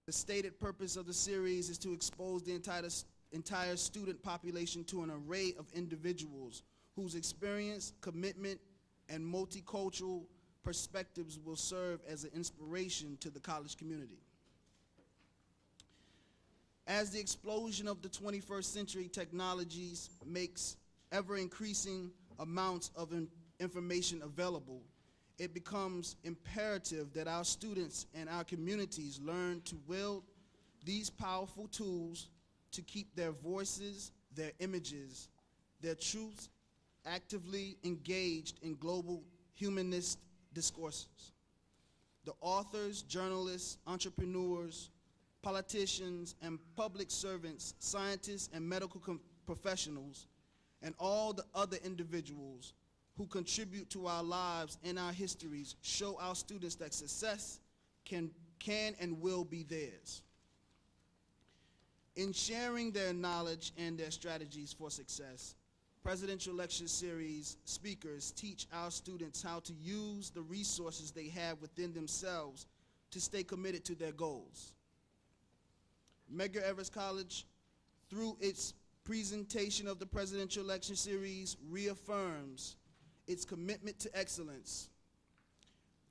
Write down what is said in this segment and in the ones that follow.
The stated purpose of the series is to expose the entire student population to an array of individuals whose experience, commitment, and multicultural perspectives will serve as an inspiration to the college community. As the explosion of the 21st century technologies makes ever-increasing amounts of information available, it becomes imperative that our students and our communities learn to wield these powerful tools to keep their voices, their images, their truths actively engaged in global humanist discourses. The authors, journalists, entrepreneurs, politicians, and public servants, scientists, and medical professionals, and all the other individuals who contribute to our lives and our histories show our students that success can and will be theirs. In sharing their knowledge and their strategies for success, Presidential Lecture Series speakers teach our students how to use the resources they have within themselves to stay committed to their goals. Medgar Evers College, through its presentation of the Presidential Lecture Series, reaffirms its commitment to excellence,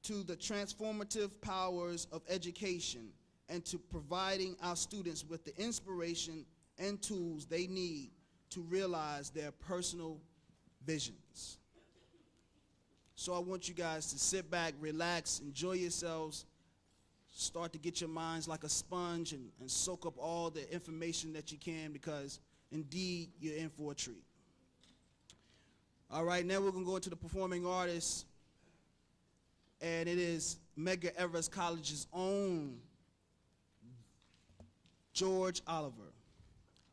to the transformative powers of education, and to providing our students with the inspiration and tools they need to realize their personal visions. So I want you guys to sit back, relax, enjoy yourselves, start to get your minds like a sponge and soak up all the information that you can, because indeed you're in for a treat. All right, now we're going to go into the performing artists, and it is Medgar Evers College's own George Oliver,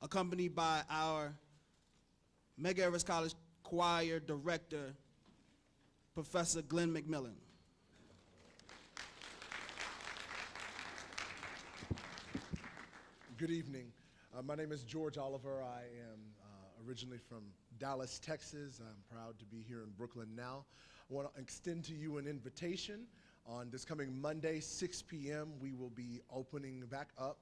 accompanied by our Medgar Evers College choir director, Professor Glenn McMillan. Good evening. My name is George Oliver. I am originally from Dallas, Texas. I'm proud to be here in Brooklyn now. I want to extend to you an invitation. On this coming Monday, 6 p.m., we will be opening back up,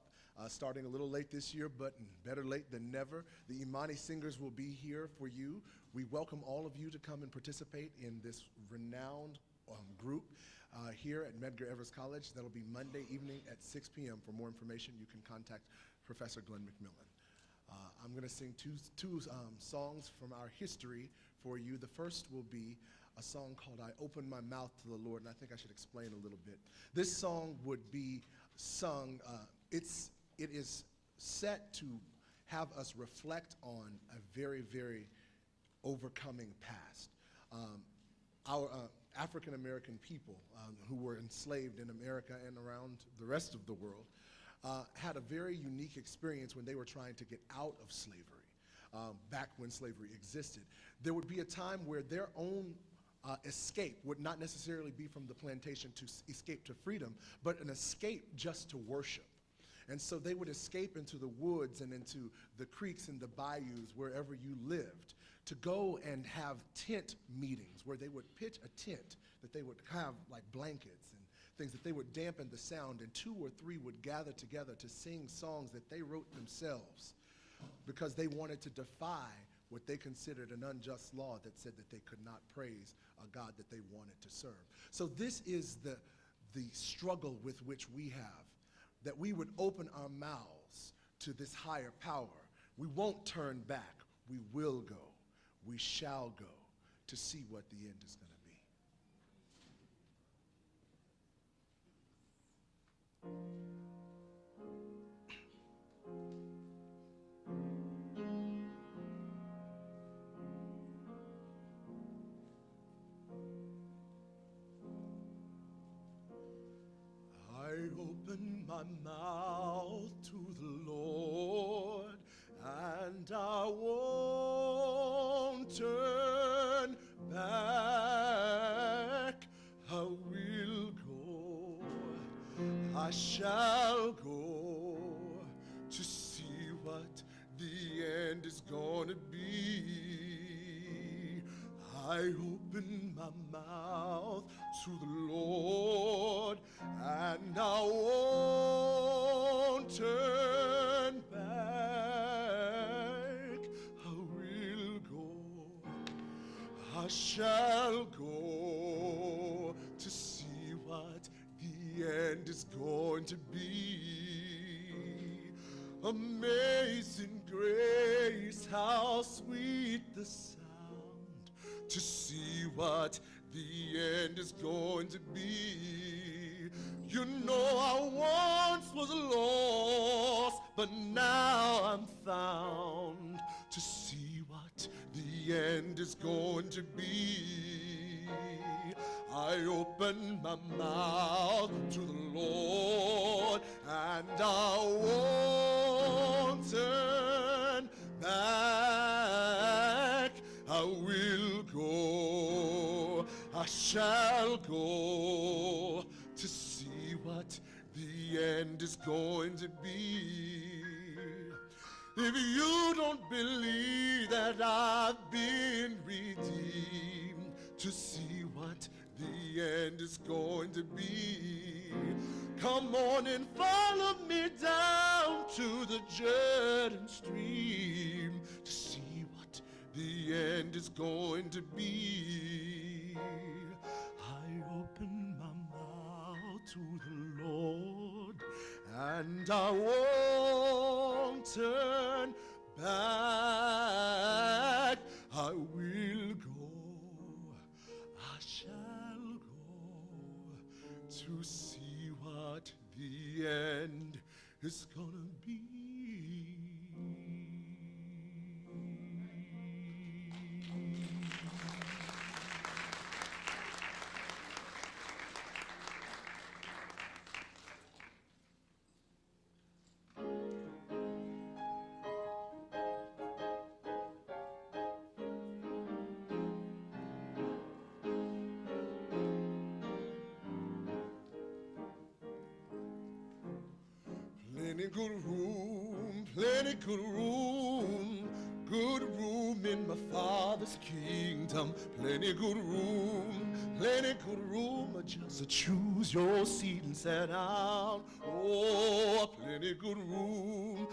starting a little late this year, but better late than never. The Imani Singers will be here for you. We welcome all of you to come and participate in this renowned group here at Medgar Evers College. That'll be Monday evening at 6 p.m. For more information, you can contact Professor Glenn McMillan. I'm going to sing two songs from our history for you. The first will be a song called I Open My Mouth to the Lord, and I think I should explain a little bit. This song would be sung, it is set to have us reflect on a very, very overcoming past. Our African-American people who were enslaved in America and around the rest of the world had a very unique experience when they were trying to get out of slavery, back when slavery existed. There would be a time where their own escape would not necessarily be from the plantation to escape to freedom, but an escape just to worship. And so they would escape into the woods and into the creeks and the bayous, wherever you lived, to go and have tent meetings where they would pitch a tent that they would have like blankets and things that they would dampen the sound, and 2 or 3 would gather together to sing songs that they wrote themselves because they wanted to defy what they considered an unjust law that said that they could not praise a God that they wanted to serve. So this is the struggle with which we have, that we would open our mouths to this higher power. We won't turn back. We will go. We shall go to see what the end is going to be. I open my mouth to the Lord, and I won't turn back. I will go, I shall go to see what the end is gonna be. I open my mouth to the Lord, and I shall go to see what the end is going to be. Amazing grace, how sweet the sound to see what the end is going to be. You know I once was lost, but now I'm found to see what the end is going to be. I open my mouth to the Lord, and I won't turn back. I will go, I shall go to see what the end is going to be. If you don't believe that I've been redeemed to see what the end is going to be, come on and follow me down to the Jordan stream to see what the end is going to be. I open my mouth to the Lord, and I won't turn back. I will go, I shall go to see what the end is gonna be. Plenty good room in my Father's kingdom. Plenty good room, just to choose your seat and sit down. Oh, plenty good room,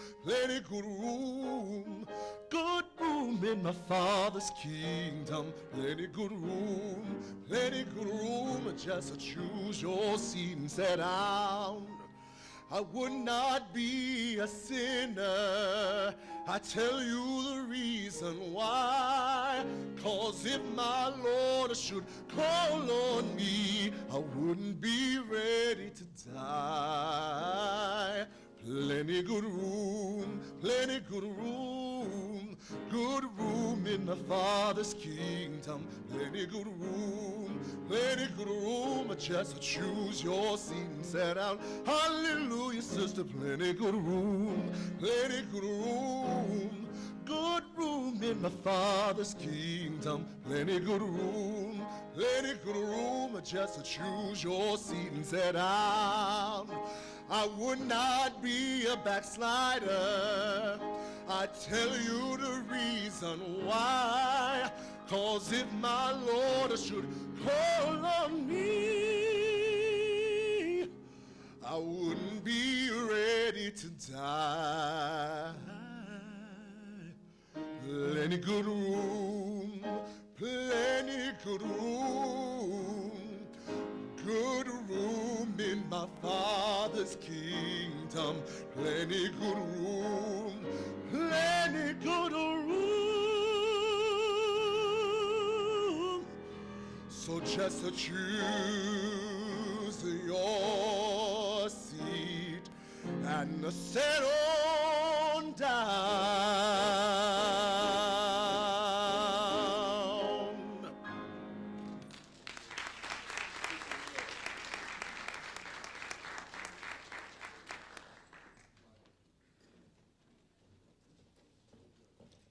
good room in my Father's kingdom. Plenty good room, just to choose your seat and sit down. I would not be a sinner. I tell you the reason why. 'Cause if my Lord should call on me, I wouldn't be ready to die. Plenty good room, good room in my Father's kingdom. Plenty good room, just to choose your seat and sit down. Hallelujah, sister, plenty good room, good room in my Father's kingdom. Plenty good room, just to choose your seat and sit down. I would not be a backslider. I tell you the reason why. 'Cause if my Lord should call on me, I wouldn't be ready to die. Plenty good room, good room in my Father's kingdom. Plenty good room, so just to choose your seat and sit on down.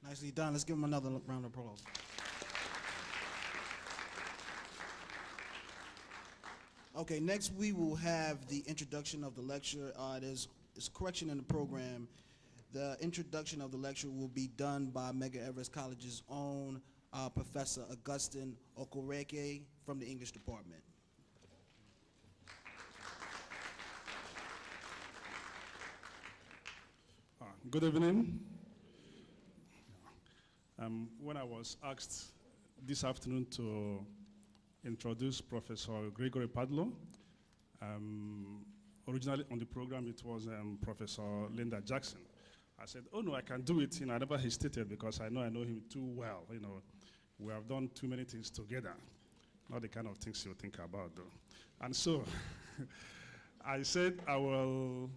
Nicely done. Let's give him another round of applause. Okay, next we will have the introduction of the lecture. There's a correction in the program. The introduction of the lecture will be done by Medgar College's own Professor Augustine Okoreke from the English department. Good evening. When I was asked this afternoon to introduce Professor Gregory Padlo. Originally on the program, it was Professor Linda Jackson. I said, oh no, I can do it. I never hesitated because I know him too well. We have done too many things together. Not the kind of things you think about, though. And so I said I will,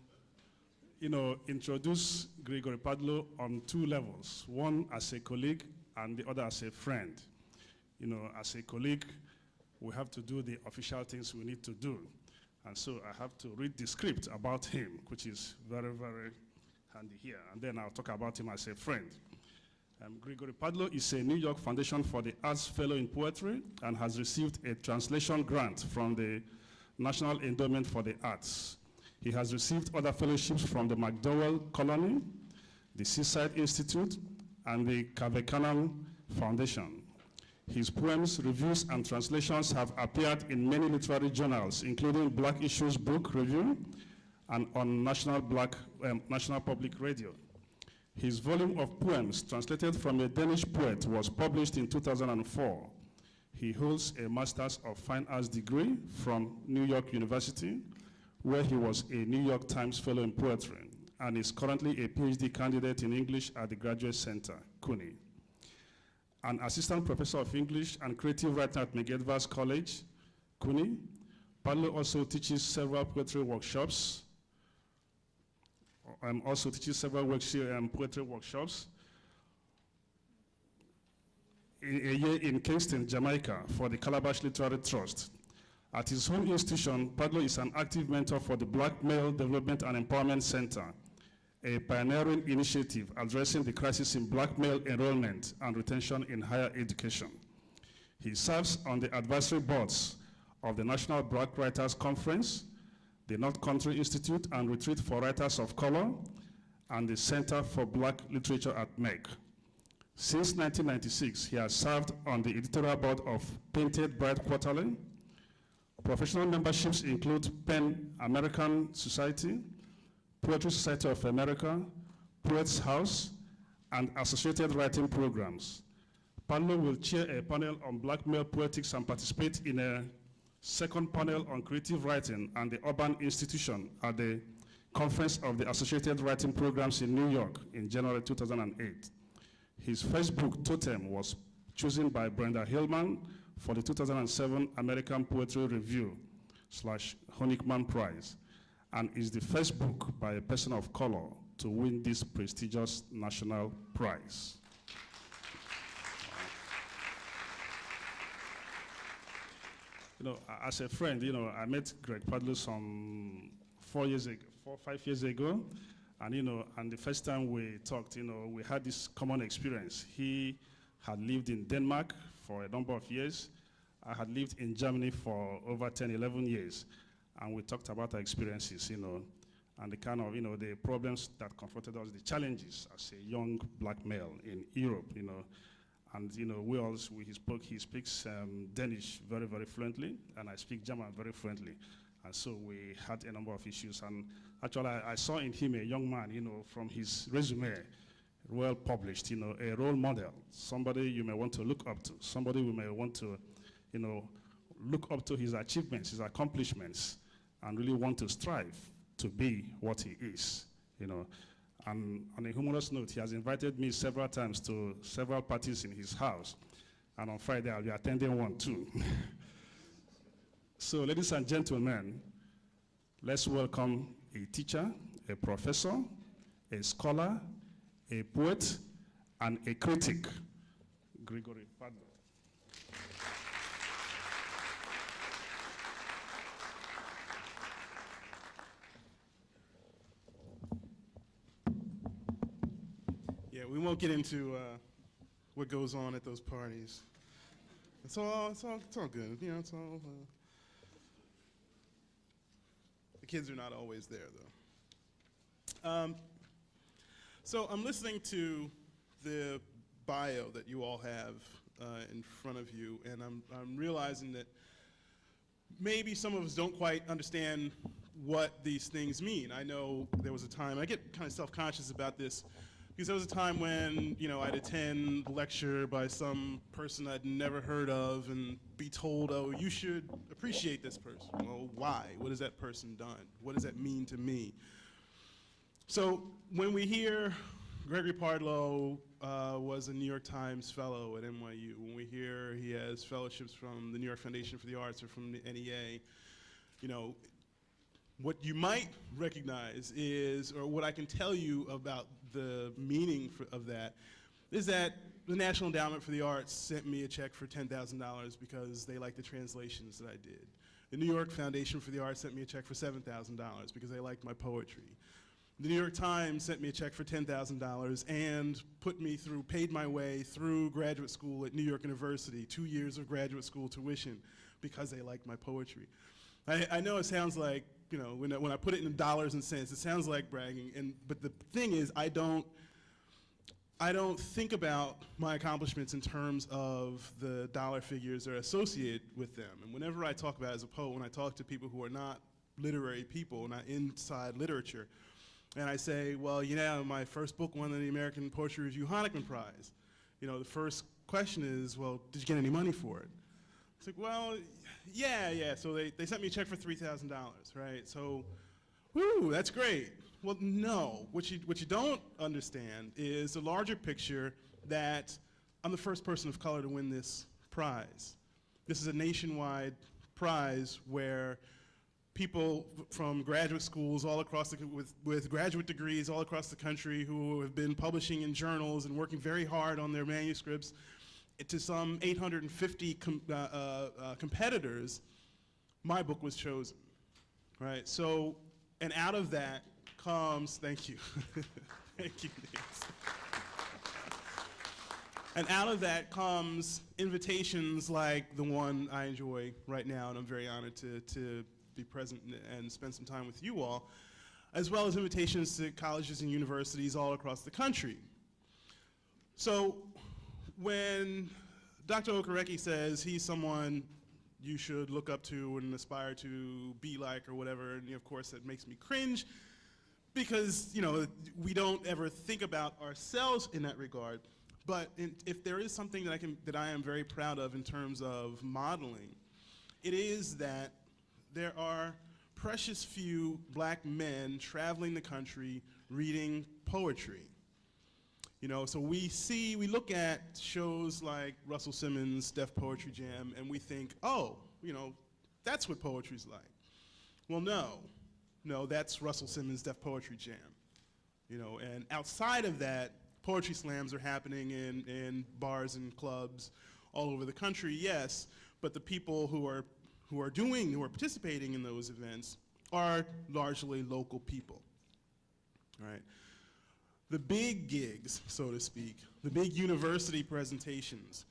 introduce Gregory Padlo on two levels. One as a colleague and the other as a friend. As a colleague, we have to do the official things we need to do. And so I have to read the script about him, which is very, very handy here. And then I'll talk about him as a friend. Gregory Padlo is a New York Foundation for the Arts Fellow in Poetry and has received a translation grant from the National Endowment for the Arts. He has received other fellowships from the McDowell Colony, the Seaside Institute, and the Kavekanan Foundation. His poems, reviews, and translations have appeared in many literary journals, including Black Issues Book Review and on National Public Radio. His volume of poems, translated from a Danish poet, was published in 2004. He holds a Master's of Fine Arts degree from New York University, where he was a New York Times Fellow in Poetry, and is currently a PhD candidate in English at the Graduate Center, CUNY. An assistant professor of English and creative writer at Medgar College, CUNY, Padlo also teaches several poetry workshops. Poetry workshops a year in Kingston, Jamaica, for the Calabash Literary Trust. At his home institution, Padlo is an active mentor for the Black Male Development and Empowerment Center, a pioneering initiative addressing the crisis in black male enrollment and retention in higher education. He serves on the advisory boards of the National Black Writers Conference, the North Country Institute and Retreat for Writers of Color, and the Center for Black Literature at MEC. Since 1996, he has served on the editorial board of Painted Bride Quarterly. Professional memberships include PEN American Society, Poetry Society of America, Poets House, and associated writing programs. Padlo will chair a panel on black male poetics and participate in a second panel on creative writing and the urban institution at the Conference of the Associated Writing Programs in New York in January 2008. His first book, Totem, was chosen by Brenda Hillman for the 2007 American Poetry Review / Honigman Prize, and is the first book by a person of color to win this prestigious national prize. As a friend, I met Greg Padlo some 5 years ago, and the first time we talked, we had this common experience. He had lived in Denmark for a number of years. I had lived in Germany for over 10, 11 years, and we talked about our experiences, and the kind of, the problems that confronted us, the challenges as a young black male in Europe, And he speaks Danish very, very fluently, and I speak German very fluently. And so we had a number of issues. And actually, I saw in him a young man, from his resume, well published, a role model, somebody you may want to look up to, somebody we may want to, look up to his achievements, his accomplishments, and really want to strive to be what he is, And on a humorous note, he has invited me several times to several parties in his house. And on Friday, I'll be attending one too. So, ladies and gentlemen, let's welcome a teacher, a professor, a scholar, a poet, and a critic, Gregory Padlo. We won't get into what goes on at those parties. It's all good, It's all. The kids are not always there, though. So I'm listening to the bio that you all have in front of you, and I'm realizing that maybe some of us don't quite understand what these things mean. I know there was a time, I get kind of self-conscious about this, Because there was a time when, I'd attend a lecture by some person I'd never heard of and be told, oh, you should appreciate this person. Well, why? What has that person done? What does that mean to me? So when we hear Gregory Pardlow was a New York Times fellow at NYU, when we hear he has fellowships from the New York Foundation for the Arts or from the NEA, what you might recognize is, or what I can tell you about the meaning of that, is that the National Endowment for the Arts sent me a check for $10,000 because they liked the translations that I did. The New York Foundation for the Arts sent me a check for $7,000 because they liked my poetry. The New York Times sent me a check for $10,000 and paid my way through graduate school at New York University, 2 years of graduate school tuition, because they liked my poetry. I know it sounds like, when I put it in dollars and cents, it sounds like bragging, but the thing is, I don't think about my accomplishments in terms of the dollar figures that are associated with them. And whenever I talk about it as a poet, when I talk to people who are not literary people, not inside literature, and I say, well, my first book won the American Poetry Review Hahnemann Prize. The first question is, well, did you get any money for it? It's like, well, yeah. So they sent me a check for $3,000, right? So, woo, that's great. Well, no. What you don't understand is the larger picture that I'm the first person of color to win this prize. This is a nationwide prize where people from graduate schools all across with graduate degrees all across the country who have been publishing in journals and working very hard on their manuscripts, to some 850 competitors, my book was chosen, right? So, and out of that comes, thank you, thank you, Nancy. And out of that comes invitations like the one I enjoy right now, and I'm very honored to be present and spend some time with you all, as well as invitations to colleges and universities all across the country. So when Dr. Okereke says he's someone you should look up to and aspire to be like or whatever, and of course that makes me cringe because we don't ever think about ourselves in that regard. But if there is something that I am very proud of in terms of modeling, it is that there are precious few black men traveling the country reading poetry. So we look at shows like Russell Simmons' Def Poetry Jam, and we think, oh, that's what poetry's like. Well, no, that's Russell Simmons' Def Poetry Jam. And outside of that, poetry slams are happening in bars and clubs all over the country, yes, but the people who are participating in those events are largely local people, right? The big gigs, so to speak, the big university presentations,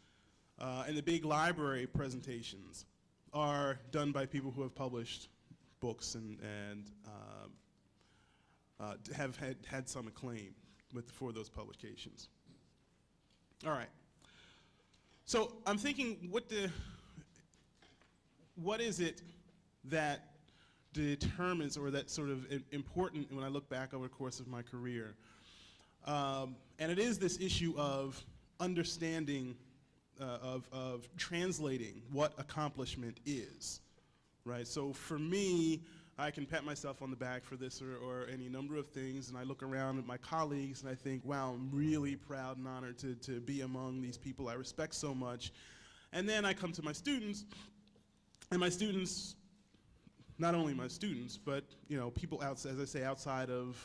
and the big library presentations are done by people who have published books and have had some acclaim for those publications. All right. So I'm thinking, what is it that determines, or that's sort of important when I look back over the course of my career? And it is this issue of understanding, of translating what accomplishment is, right? So for me, I can pat myself on the back for this or any number of things, and I look around at my colleagues and I think, wow, I'm really proud and honored to be among these people I respect so much. And then I come to my students, and my students, not only my students, but people outside, as I say, outside of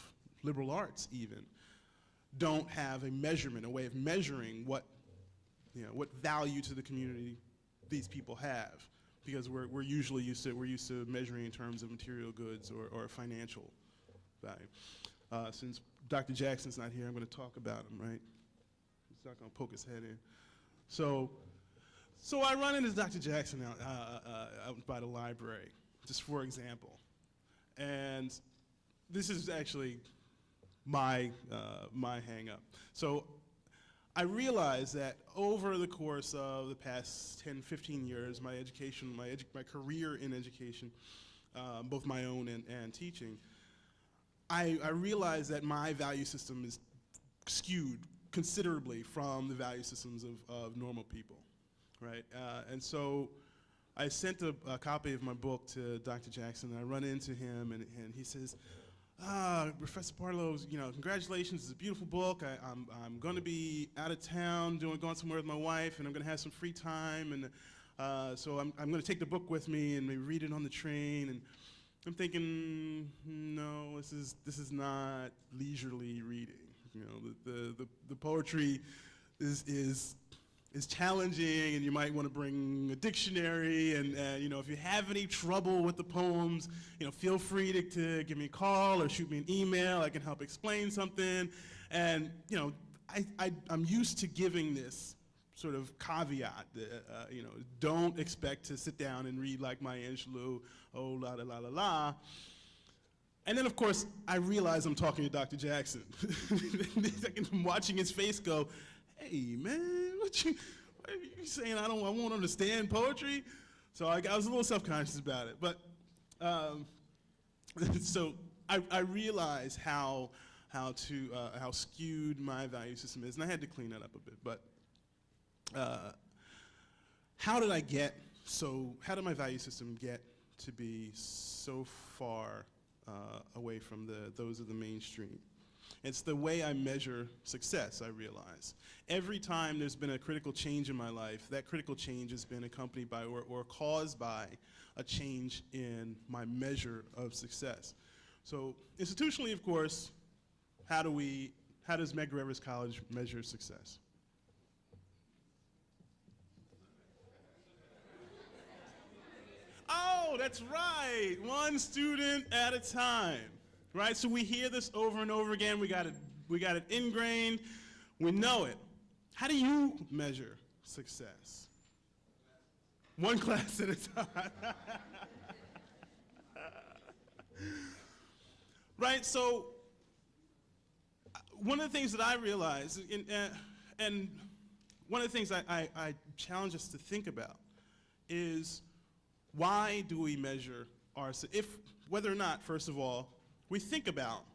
liberal arts even, don't have a measurement, a way of measuring what value to the community these people have, because we're usually used to measuring in terms of material goods or financial value. Since Dr. Jackson's not here, I'm going to talk about him, right? He's not going to poke his head in. So I run into Dr. Jackson out by the library, just for example, and this is actually my hang-up. So I realized that over the course of the past 10, 15 years, my education, my career in education, both my own and teaching, I realized that my value system is skewed considerably from the value systems of normal people, right? And so I sent a copy of my book to Dr. Jackson, and I run into him, and he says, Professor Barlow, congratulations, it's a beautiful book. I'm going to be out of town, going somewhere with my wife, and I'm going to have some free time, and so I'm going to take the book with me and maybe read it on the train. And I'm thinking, no, this is not leisurely reading. The poetry is challenging, and you might want to bring a dictionary, and if you have any trouble with the poems, feel free to give me a call or shoot me an email. I can help explain something. And I'm used to giving this sort of caveat, don't expect to sit down and read like Maya Angelou, oh la la la la la. And then, of course, I realize I'm talking to Dr. Jackson. I'm watching his face go, hey, man, what are you saying? I won't understand poetry? So I was a little self-conscious about it. But so I realized how skewed my value system is, and I had to clean that up a bit. But how did my value system get to be so far away from those of the mainstream? It's the way I measure success, I realize. Every time there's been a critical change in my life, that critical change has been accompanied by or caused by a change in my measure of success. So institutionally, of course, how does Medgar Evers College measure success? Oh, that's right, one student at a time, right? So we hear this over and over again. We got it ingrained. We know it. How do you measure success? One class at a time. Right, so one of the things that I realize, and one of the things I challenge us to think about is, why do we measure whether or not, first of all, we think about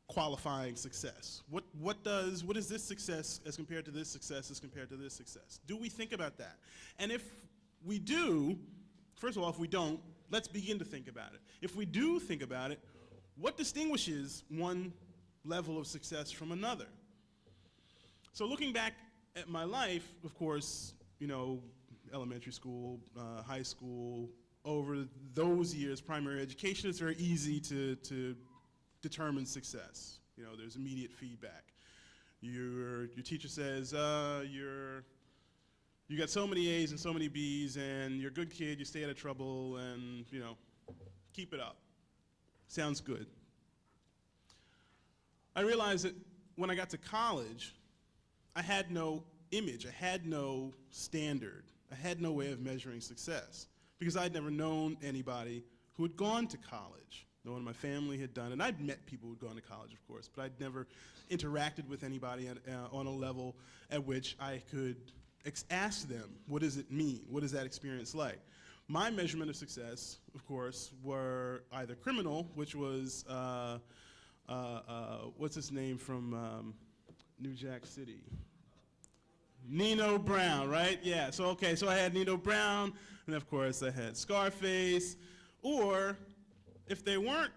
qualifying success? What is this success as compared to this success as compared to this success? Do we think about that? And if we do, first of all, if we don't, let's begin to think about it. If we do think about it, what distinguishes one level of success from another? So looking back at my life, of course, elementary school, high school, over those years, primary education, it's very easy to determine success. There's immediate feedback. Your teacher says, you got so many A's and so many B's, and you're a good kid, you stay out of trouble, and keep it up. Sounds good. I realized that when I got to college, I had no image, I had no standard, I had no way of measuring success, because I'd never known anybody who had gone to college. No one in my family had done it. And I'd met people who had gone to college, of course, but I'd never interacted with anybody on a level at which I could ask them, what does it mean? What is that experience like? My measurement of success, of course, were either criminal, which was, what's his name from New Jack City? Nino Brown, right? Yeah, so I had Nino Brown, and of course I had Scarface, or if they weren't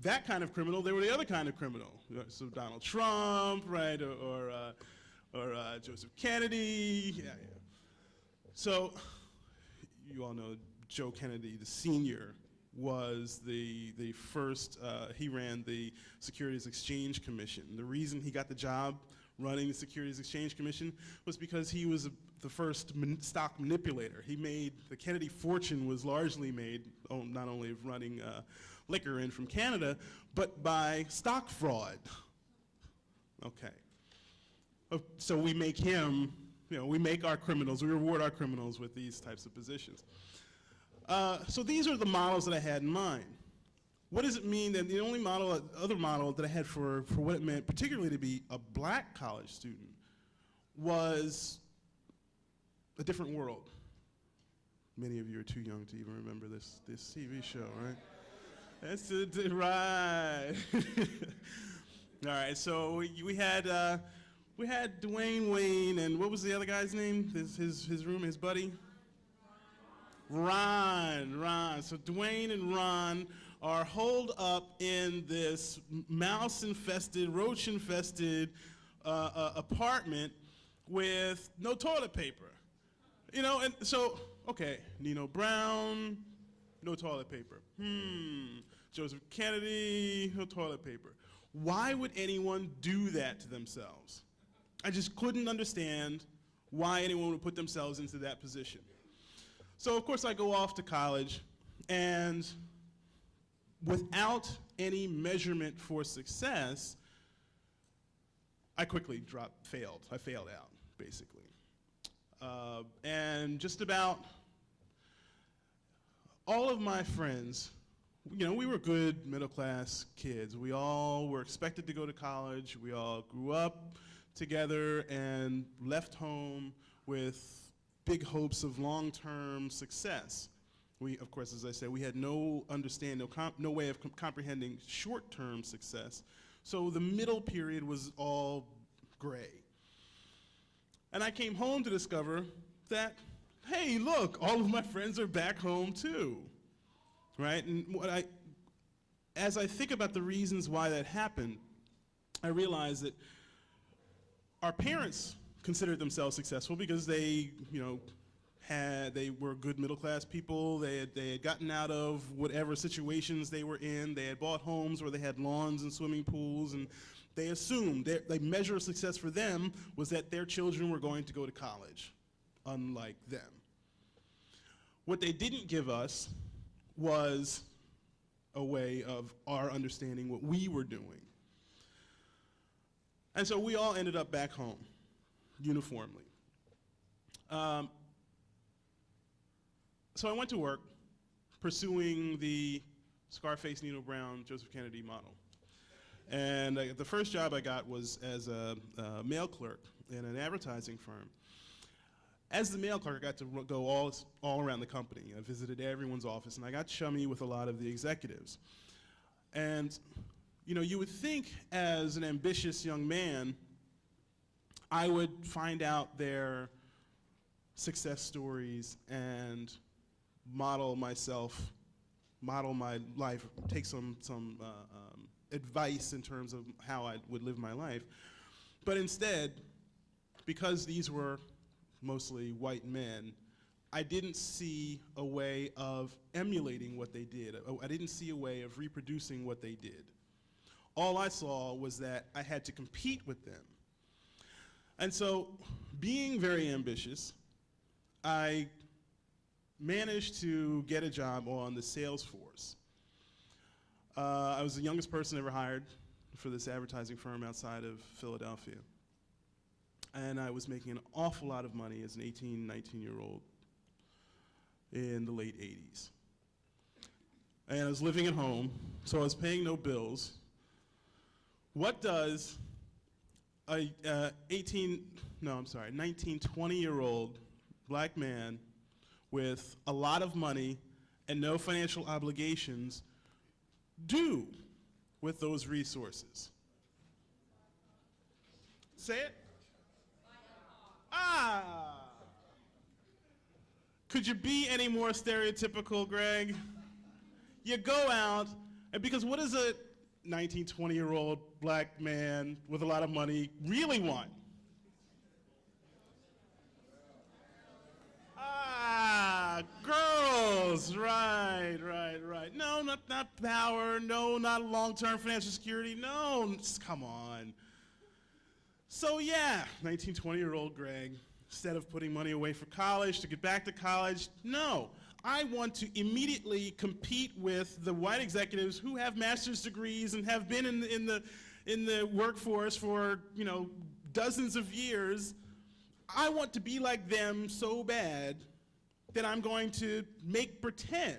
that kind of criminal, they were the other kind of criminal. So Donald Trump, right, or Joseph Kennedy, yeah. So you all know Joe Kennedy, the senior, was the first, he ran the Securities Exchange Commission. The reason he got the job running the Securities Exchange Commission was because he was the first stock manipulator. The Kennedy fortune was largely made, not only of running liquor in from Canada, but by stock fraud. Okay. So we make him, we make our criminals, we reward our criminals with these types of positions. So these are the models that I had in mind. What does it mean that the only other model that I had for what it meant, particularly to be a black college student, was a different world? Many of you are too young to even remember this TV show, right? That's right. All right, so we had Dwayne Wayne, and what was the other guy's name? His buddy? Ron. So Dwayne and Ron are holed up in this mouse-infested, roach-infested apartment with no toilet paper. You know, and so, okay, Nino Brown, no toilet paper. Joseph Kennedy, no toilet paper. Why would anyone do that to themselves? I just couldn't understand why anyone would put themselves into that position. So of course I go off to college, and without any measurement for success, I quickly failed. I failed out, basically. And just about all of my friends, you know, we were good middle-class kids. We all were expected to go to college. We all grew up together and left home with big hopes of long-term success. We, of course, as I said, we had no understanding, no way of comprehending short-term success. So the middle period was all gray. And I came home to discover that, hey, look, all of my friends are back home too, right? And as I think about the reasons why that happened, I realized that our parents considered themselves successful because they, you know, they were good middle-class people. They had gotten out of whatever situations they were in. They had bought homes where they had lawns and swimming pools, and they assumed the measure of success for them was that their children were going to go to college, unlike them. What they didn't give us was a way of our understanding what we were doing. And so we all ended up back home, uniformly. So I went to work pursuing the Scarface, Nino Brown, Joseph Kennedy model. And the first job I got was as a mail clerk in an advertising firm. As the mail clerk, I got to go all around the company. I visited everyone's office, and I got chummy with a lot of the executives. And you know, you would think as an ambitious young man, I would find out their success stories and model my life, take some advice in terms of how I would live my life. But instead, because these were mostly white men, I didn't see a way of emulating what they did. I didn't see a way of reproducing what they did. All I saw was that I had to compete with them. And so, being very ambitious, I managed to get a job on the sales force. I was the youngest person ever hired for this advertising firm outside of Philadelphia. And I was making an awful lot of money as an 18, 19-year-old in the late 80s. And I was living at home, so I was paying no bills. What does a 19, 20-year-old black man with a lot of money and no financial obligations do with those resources? Say it. Could you be any more stereotypical, Greg? You go out, and because what does a 19, 20-year-old black man with a lot of money really want? Girls, right. No, not power, no, not long-term financial security, no, just come on. So yeah, 19, 20-year-old Greg, instead of putting money away for college to get back to college, no. I want to immediately compete with the white executives who have master's degrees and have been in the workforce for, you know, dozens of years. I want to be like them so bad that I'm going to make pretend,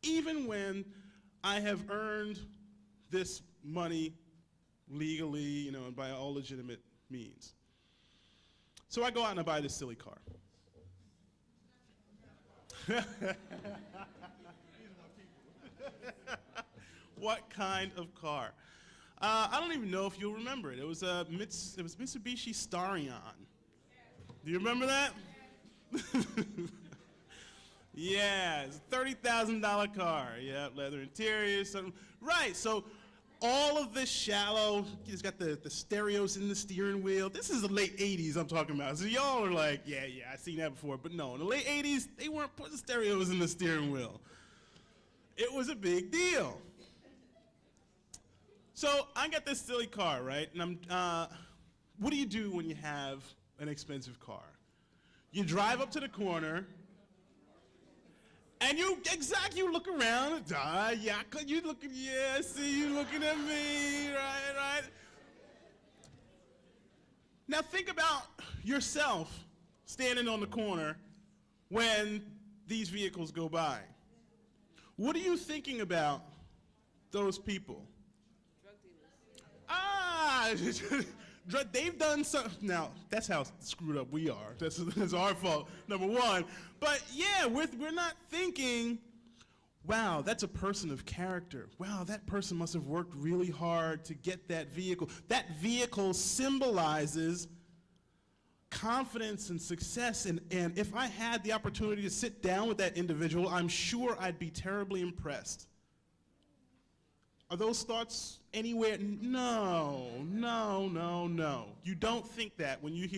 even when I have earned this money legally, you know, and by all legitimate means. So I go out and I buy this silly car. What kind of car? I don't even know if you'll remember it. It was Mitsubishi Starion. Do you remember that? Yeah, it's a $30,000 car. Yeah, leather interior, something. Right, so all of this shallow, it's got the stereos in the steering wheel. This is the late 80s I'm talking about. So y'all are like, yeah, I've seen that before. But no, in the late 80s, they weren't putting stereos in the steering wheel. It was a big deal. So I got this silly car, right? And what do you do when you have an expensive car? You drive up to the corner, and you look around. I see you looking at me, right? Now think about yourself standing on the corner when these vehicles go by. What are you thinking about those people? They've done something. Now, that's how screwed up we are. That's our fault, number one. But yeah, we're not thinking, wow, that's a person of character. Wow, that person must have worked really hard to get that vehicle. That vehicle symbolizes confidence and success. And if I had the opportunity to sit down with that individual, I'm sure I'd be terribly impressed. Are those thoughts anywhere? No. You don't think that when you're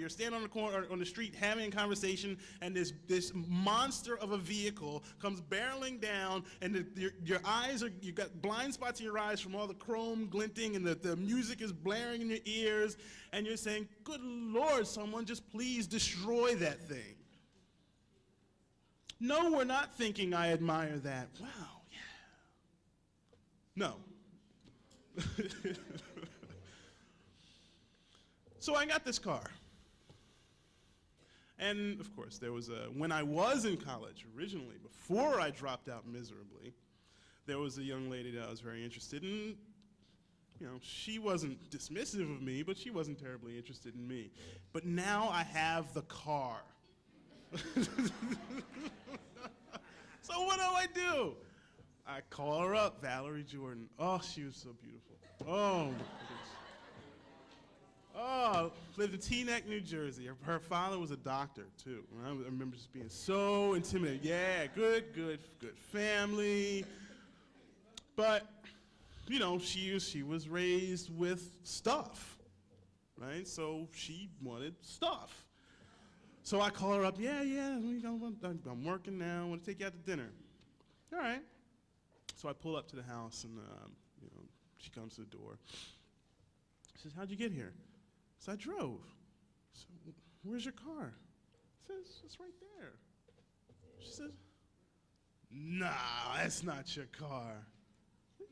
standing on the corner or on the street having a conversation, and this monster of a vehicle comes barreling down, and your eyes you got blind spots in your eyes from all the chrome glinting, and the music is blaring in your ears, and you're saying, "Good Lord, someone just please destroy that thing." No, we're not thinking, "I admire that." Wow. No. So I got this car. And of course, when I was in college originally, before I dropped out miserably, there was a young lady that I was very interested in. She wasn't dismissive of me, but she wasn't terribly interested in me. But now I have the car. So what do? I call her up, Valerie Jordan. Oh, she was so beautiful. Oh, my goodness. Oh, lived in Teaneck, New Jersey. Her father was a doctor, too. I remember just being so intimidated. Yeah, good family. But, she was raised with stuff, right? So she wanted stuff. So I call her up, I'm working now. I want to take you out to dinner. All right. So I pull up to the house, and she comes to the door. She says, "How'd you get here?" So I drove. So, "Where's your car?" I says, "It's right there." She says, "Nah, that's not your car."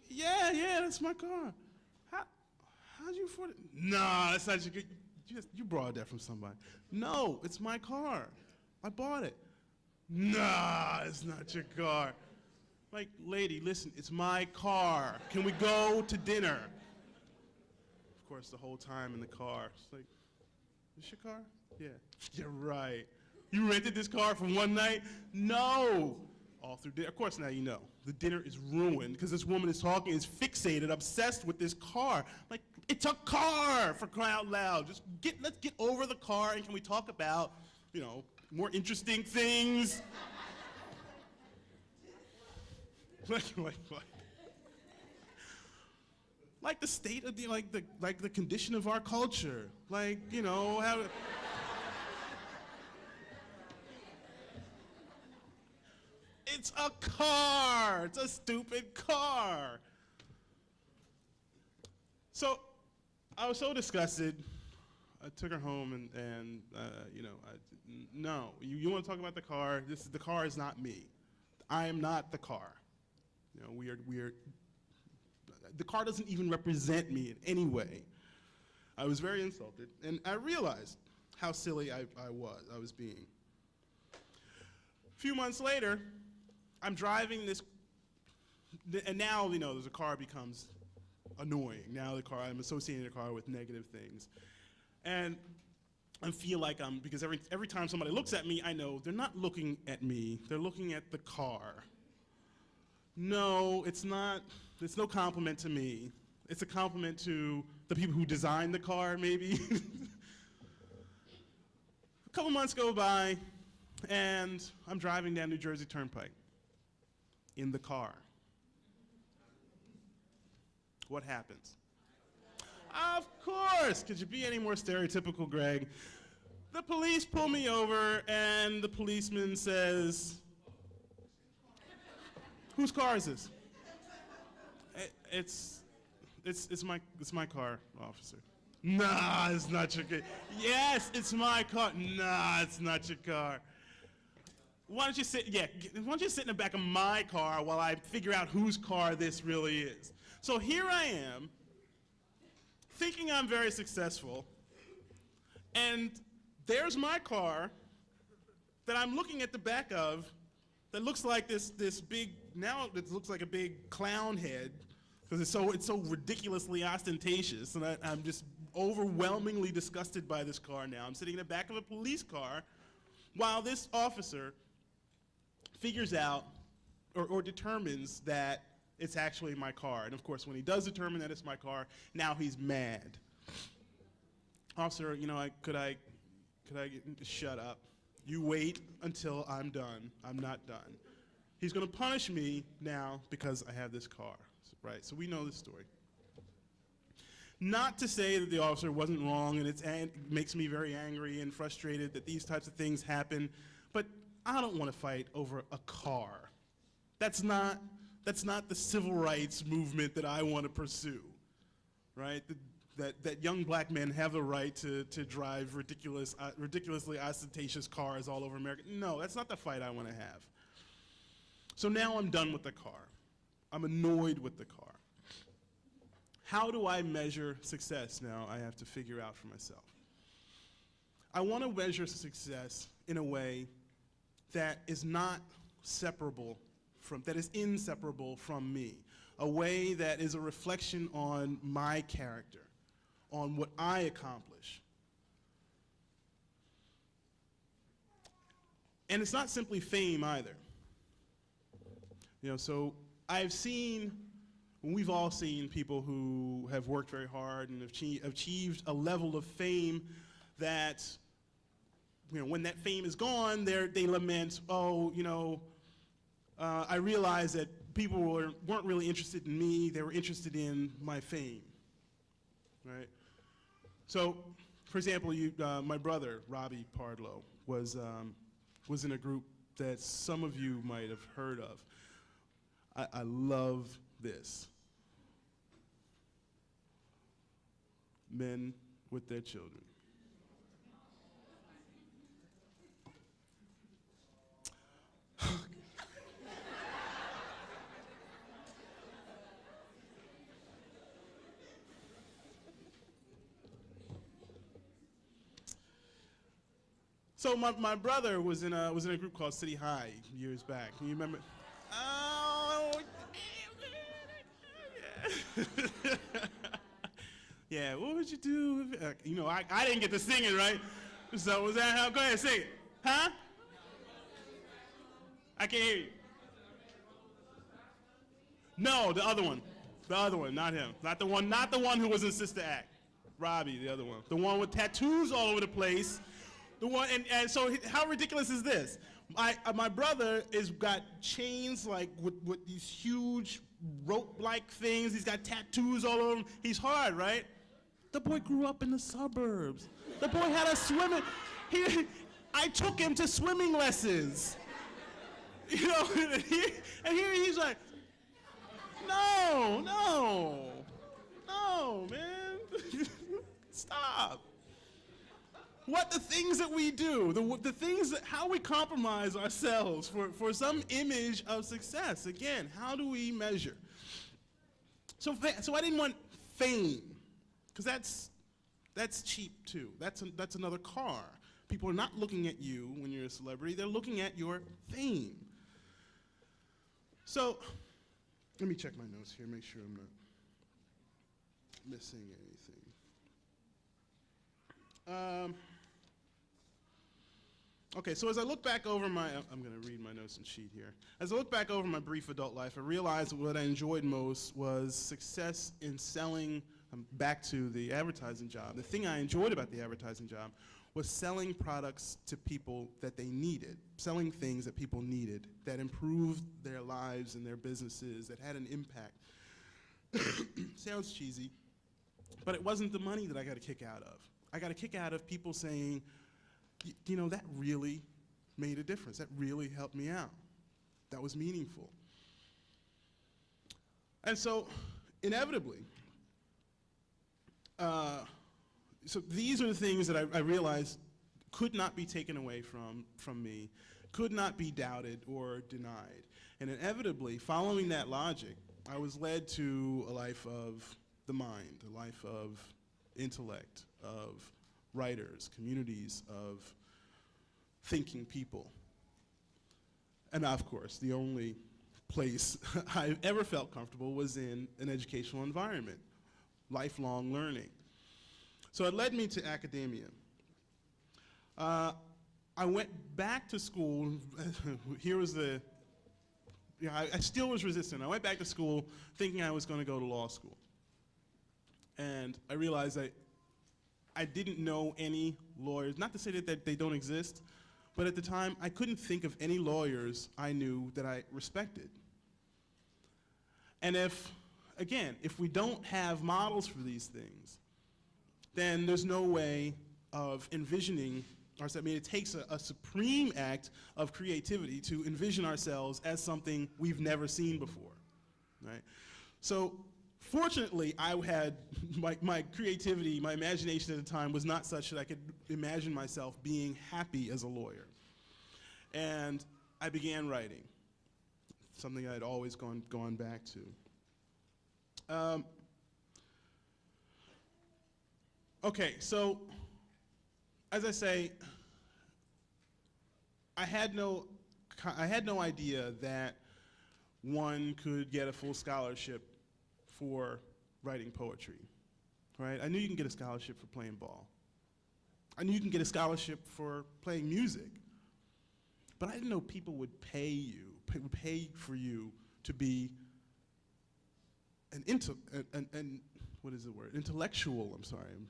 Yeah, that's my car. How'd you afford it? Nah, that's not your car. You borrowed that from somebody. No, it's my car. I bought it. Nah, it's not your car. Like, lady, listen, it's my car. Can we go to dinner? Of course, the whole time in the car, it's like, "This your car?" "Yeah." "You're right. You rented this car for one night?" "No." All through dinner. Of course, now you know. The dinner is ruined because this woman is fixated, obsessed with this car. Like, it's a car, for crying out loud. Let's get over the car, and can we talk about, more interesting things? Like the state of the condition of our culture. It's a car. It's a stupid car. So I was so disgusted. I took her home, and no. You want to talk about the car? The car is not me. I am not the car. The car doesn't even represent me in any way. I was very insulted, and I realized how silly I was being. A few months later, I'm driving this, and now, the car becomes annoying. Now I'm associating the car with negative things. And I feel like because every time somebody looks at me, I know they're not looking at me, they're looking at the car. No, it's not. It's no compliment to me. It's a compliment to the people who designed the car, maybe. A couple months go by, and I'm driving down New Jersey Turnpike in the car. What happens? Of course, could you be any more stereotypical, Greg? The police pull me over, and the policeman says, "Whose car is this?" It's my car, officer. Nah, it's not your car. Yes, it's my car. Nah, it's not your car. Why don't you sit? Yeah, why don't you sit in the back of my car while I figure out whose car this really is? So here I am, thinking I'm very successful, and there's my car that I'm looking at the back of that looks like this big, now it looks like a big clown head because it's so ridiculously ostentatious, and I'm just overwhelmingly disgusted by this car now. I'm sitting in the back of a police car while this officer figures out or determines that it's actually my car. And of course, when he does determine that it's my car, now he's mad. Officer, could I shut up? You wait until I'm done. I'm not done. He's going to punish me now because I have this car, right? So we know this story. Not to say that the officer wasn't wrong, and it makes me very angry and frustrated that these types of things happen, but I don't want to fight over a car. That's not the civil rights movement that I want to pursue, right? That young black men have the right to drive ridiculously ostentatious cars all over America. No, that's not the fight I want to have. So now I'm done with the car. I'm annoyed with the car. How do I measure success now? I have to figure out for myself. I want to measure success in a way that is not separable that is inseparable from me, a way that is a reflection on my character, on what I accomplish. And it's not simply fame either. So we've all seen people who have worked very hard and have achieved a level of fame that, when that fame is gone, they lament, I realized that people weren't really interested in me, they were interested in my fame, right? So, for example, my brother, Robbie Pardlow, was in a group that some of you might have heard of. I love this. Men with their children. So my brother was in a group called City High years back. You remember? Oh, yeah. Yeah. What would you do? I didn't get to sing it, right? So was that how? Go ahead, sing it. Huh? I can't hear you. No, the other one. The other one, not him. Not the one who was in Sister Act. Robbie, the other one. The one with tattoos all over the place. The one, and so how ridiculous is this? My brother is got chains like with these huge rope-like things. He's got tattoos all over him. He's hard, right? The boy grew up in the suburbs. The boy had a swimming. I took him to swimming lessons. And here he's like, no, man, stop. What the things that we do, the things that, how we compromise ourselves for some image of success. Again, how do we measure? So I didn't want fame, because that's cheap too. That's another car. People are not looking at you when you're a celebrity, they're looking at your fame. So, let me check my notes here, make sure I'm not missing anything. Okay, so as I look back over I'm going to read my notes and sheet here. As I look back over my brief adult life, I realized what I enjoyed most was success in selling, back to the advertising job. The thing I enjoyed about the advertising job was selling products to people that they needed, selling things that people needed, that improved their lives and their businesses, that had an impact. Sounds cheesy, but it wasn't the money that I got a kick out of. I got a kick out of people saying, you know, that really made a difference. That really helped me out. That was meaningful. And so, inevitably, so these are the things that I realized could not be taken away from me, could not be doubted or denied. And inevitably, following that logic, I was led to a life of the mind, a life of intellect, of writers, communities of thinking people. And of course, the only place I ever felt comfortable was in an educational environment, lifelong learning. So it led me to academia. I went back to school. Here was the, I still was resistant. I went back to school thinking I was going to go to law school. And I realized that I didn't know any lawyers, not to say that they don't exist, but at the time I couldn't think of any lawyers I knew that I respected. And if we don't have models for these things, then there's no way of envisioning ourselves. I mean, it takes a supreme act of creativity to envision ourselves as something we've never seen before, right? So fortunately, I had my creativity, my imagination at the time was not such that I could imagine myself being happy as a lawyer. And I began writing, something I'd always gone back to. Okay, so as I say, I had no idea that one could get a full scholarship for writing poetry, right? I knew you can get a scholarship for playing ball. I knew you can get a scholarship for playing music, but I didn't know people would pay for you to be intellectual. I'm sorry, I'm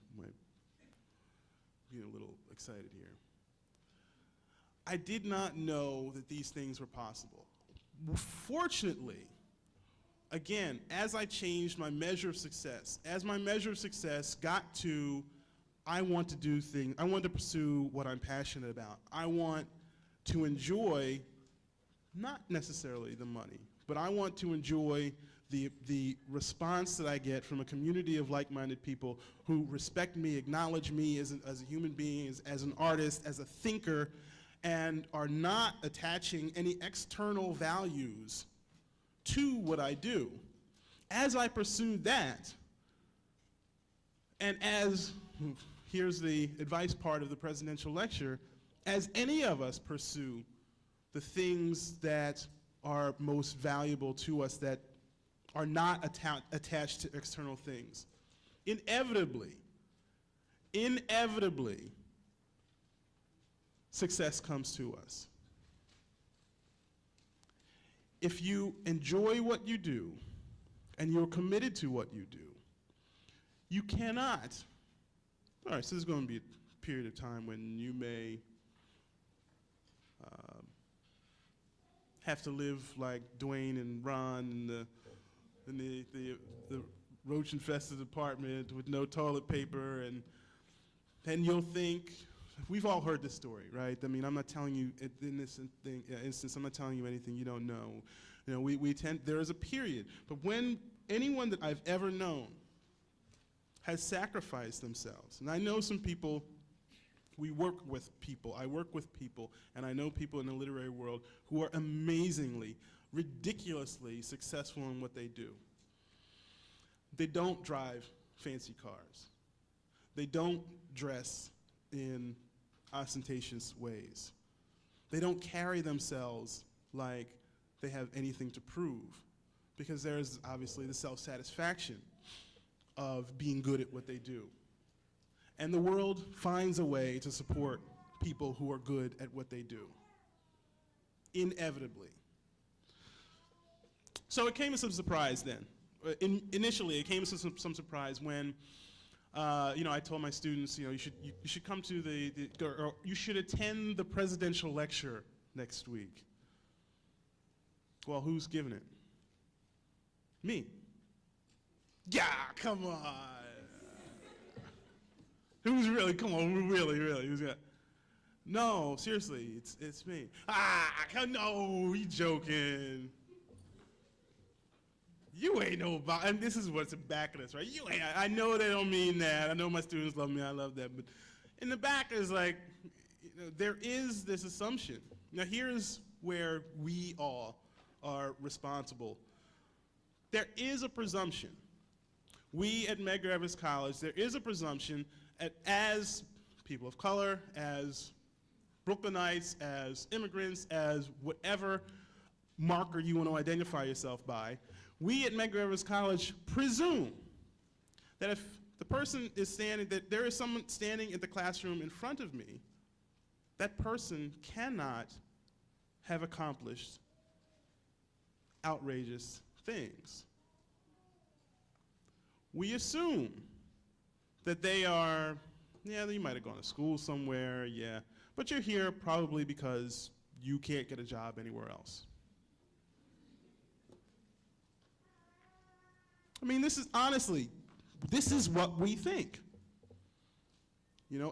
getting a little excited here. I did not know that these things were possible. Fortunately, again, as I changed my measure of success, as my measure of success got to, I want to do things, I want to pursue what I'm passionate about. I want to enjoy, not necessarily the money, but I want to enjoy the response that I get from a community of like-minded people who respect me, acknowledge me as a human being, as an artist, as a thinker, and are not attaching any external values to what I do. As I pursued that, and as, here's the advice part of the presidential lecture, as any of us pursue the things that are most valuable to us that are not attached to external things, inevitably, success comes to us. If you enjoy what you do and you're committed to what you do, you cannot, all right, so there's going to be a period of time when you may have to live like Dwayne and Ron in the roach-infested apartment with no toilet paper, and you'll think, we've all heard this story, right? I mean, I'm not telling you, in this instance, I'm not telling you anything you don't know. You know, there is a period, but when anyone that I've ever known has sacrificed themselves, and I know some people, I work with people, and I know people in the literary world who are amazingly, ridiculously successful in what they do. They don't drive fancy cars. They don't dress in ostentatious ways. They don't carry themselves like they have anything to prove, because there's obviously the self-satisfaction of being good at what they do. And the world finds a way to support people who are good at what they do. Inevitably. So it came as some surprise then. Initially, it came as some surprise when I told my students, you should come to or you should attend the presidential lecture next week. Well, who's giving it? Me. Yeah, come on. Who's really, come on, really, who's got? No, seriously, it's me. No, you joking. You ain't no about, and this is what's in back of this, right? You ain't, I know they don't mean that. I know my students love me, I love that, but in the back is like, there is this assumption. Now here's where we all are responsible. There is a presumption. We at Medgar College, there is a presumption as people of color, as Brooklynites, as immigrants, as whatever marker you want to identify yourself by, we at Medgar College presume that if the person is standing, that there is someone standing in the classroom in front of me, that person cannot have accomplished outrageous things. We assume that they are, yeah, you might have gone to school somewhere, yeah, but you're here probably because you can't get a job anywhere else. I mean, this is honestly, this is what we think.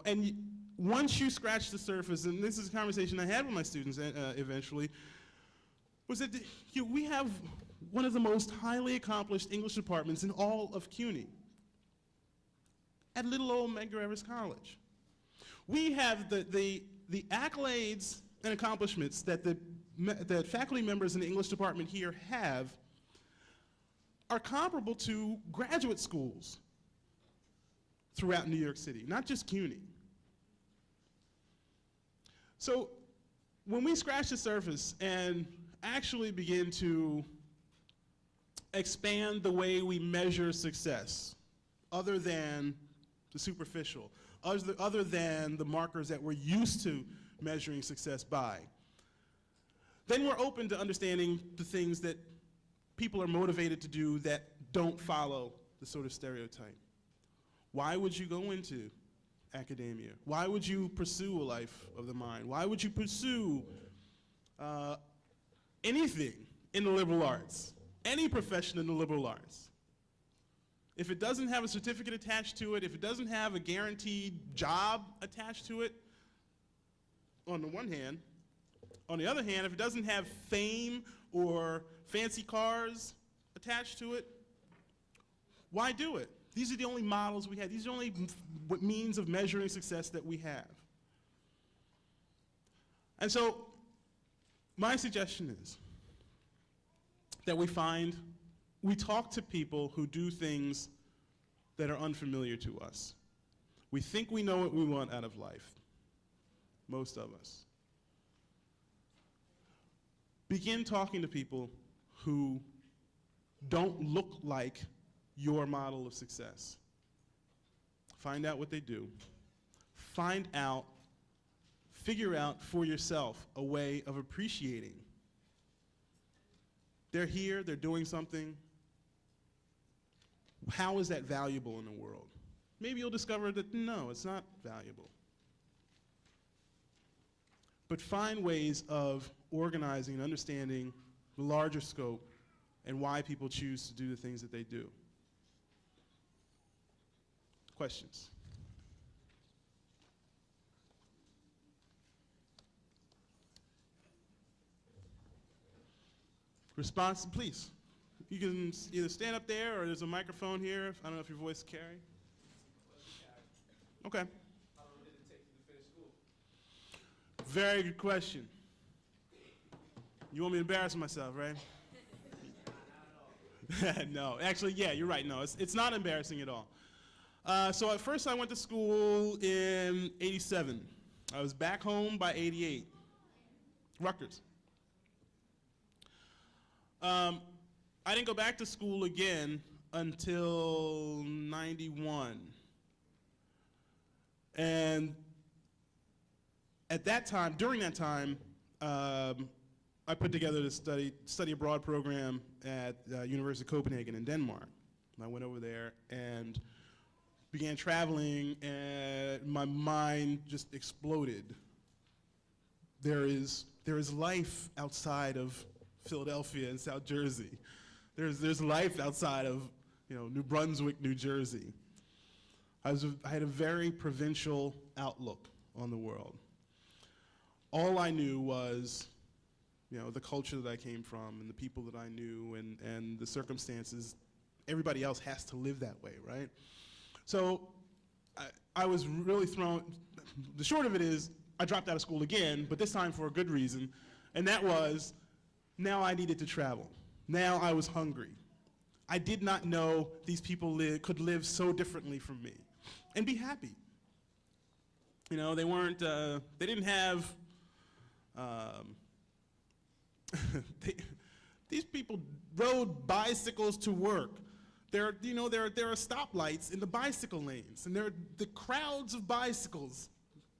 And once you scratch the surface, and this is a conversation I had with my students eventually, was that we have one of the most highly accomplished English departments in all of CUNY at little old Medgar College. We have the accolades and accomplishments that the faculty members in the English department here have are comparable to graduate schools throughout New York City, not just CUNY. So when we scratch the surface and actually begin to expand the way we measure success, other than the superficial, other than the markers that we're used to measuring success by, then we're open to understanding the things that people are motivated to do that don't follow the sort of stereotype. Why would you go into academia? Why would you pursue a life of the mind? Why would you pursue anything in the liberal arts, any profession in the liberal arts? If it doesn't have a certificate attached to it, if it doesn't have a guaranteed job attached to it, on the one hand, on the other hand, if it doesn't have fame or fancy cars attached to it, why do it? These are the only models we have. These are the only means of measuring success that we have. And so my suggestion is that we talk to people who do things that are unfamiliar to us. We think we know what we want out of life, most of us. Begin talking to people who don't look like your model of success. Find out what they do. Figure out for yourself a way of appreciating. They're here, they're doing something. How is that valuable in the world? Maybe you'll discover that no, it's not valuable. But find ways of organizing and understanding the larger scope and why people choose to do the things that they do. Questions? Response, please. You can either stand up there or there's a microphone here. I don't know if your voice carry. Okay. How long did it take you to finish school? Very good question. You want me to embarrass myself, right? No, actually, yeah, you're right. No, it's not embarrassing at all. So at first I went to school in '87. I was back home by '88. Rutgers. I didn't go back to school again until '91. And at that time, during that time, I put together the study abroad program at University of Copenhagen in Denmark. I went over there and began traveling, and my mind just exploded. There is life outside of Philadelphia and South Jersey. There's life outside of New Brunswick, New Jersey. I had a very provincial outlook on the world. All I knew was the culture that I came from and the people that I knew and the circumstances. Everybody else has to live that way, right? So I was really thrown. The short of it is I dropped out of school again, but this time for a good reason, and that was now I needed to travel. Now I was hungry. I did not know these people could live so differently from me and be happy. They weren't, they didn't have, these people rode bicycles to work. There are stoplights in the bicycle lanes, and there are the crowds of bicycles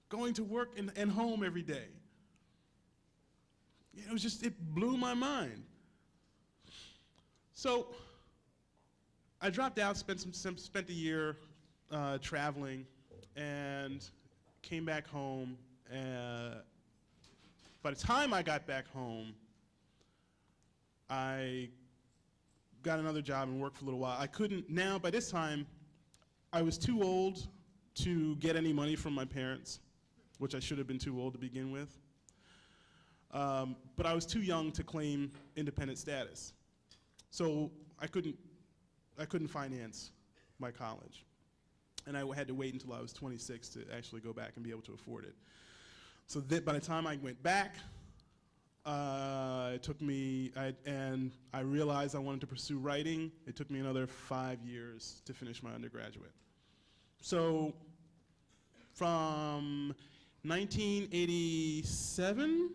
going to work and home every day. It blew my mind. So I dropped out, spent a year traveling, and came back home. By the time I got back home, I got another job and worked for a little while. I couldn't, now by this time, I was too old to get any money from my parents, which I should have been too old to begin with. But I was too young to claim independent status. So I couldn't finance my college. And I had to wait until I was 26 to actually go back and be able to afford it. So by the time I went back, it took me, and I realized I wanted to pursue writing. It took me another 5 years to finish my undergraduate. So from 1987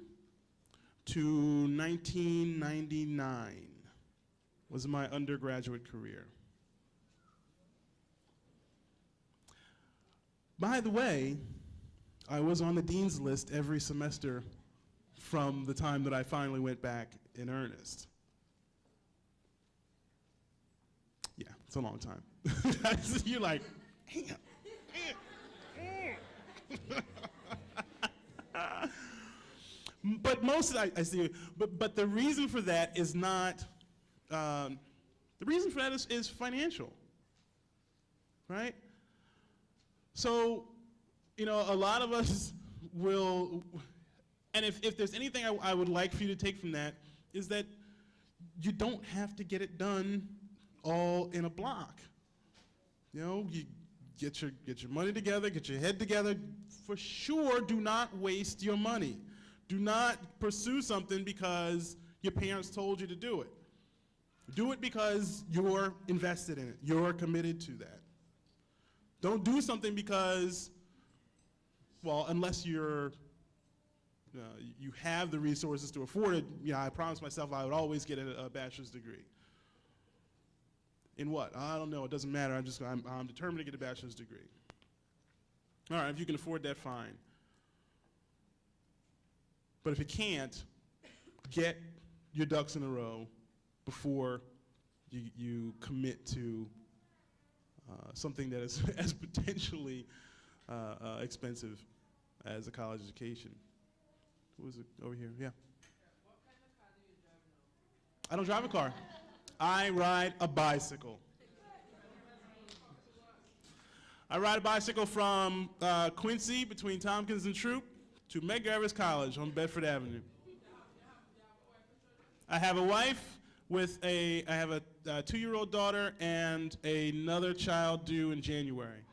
to 1999 was my undergraduate career. By the way, I was on the dean's list every semester from the time that I finally went back in earnest. Yeah, it's a long time. You're like, damn. But most of I see, but the reason for that is not, the reason for that is financial, right? So, a lot of us will, and if there's anything I would like for you to take from that, is that you don't have to get it done all in a block. You get your money together, get your head together. For sure, do not waste your money. Do not pursue something because your parents told you to do it. Do it because you're invested in it. You're committed to that. Don't do something because, well, unless you have the resources to afford it. I promised myself I would always get a bachelor's degree. In what? I don't know. It doesn't matter. I'm determined to get a bachelor's degree. All right, if you can afford that, fine. But if you can't, get your ducks in a row before you commit to something that is as potentially expensive as a college education. What was it over here? Yeah. What kind of car do you drive now? I don't drive a car. I ride a bicycle. I ride a bicycle from Quincy between Tompkins and Troop to Medgar College on Bedford Avenue. I have a wife I have a 2-year-old daughter and another child due in January.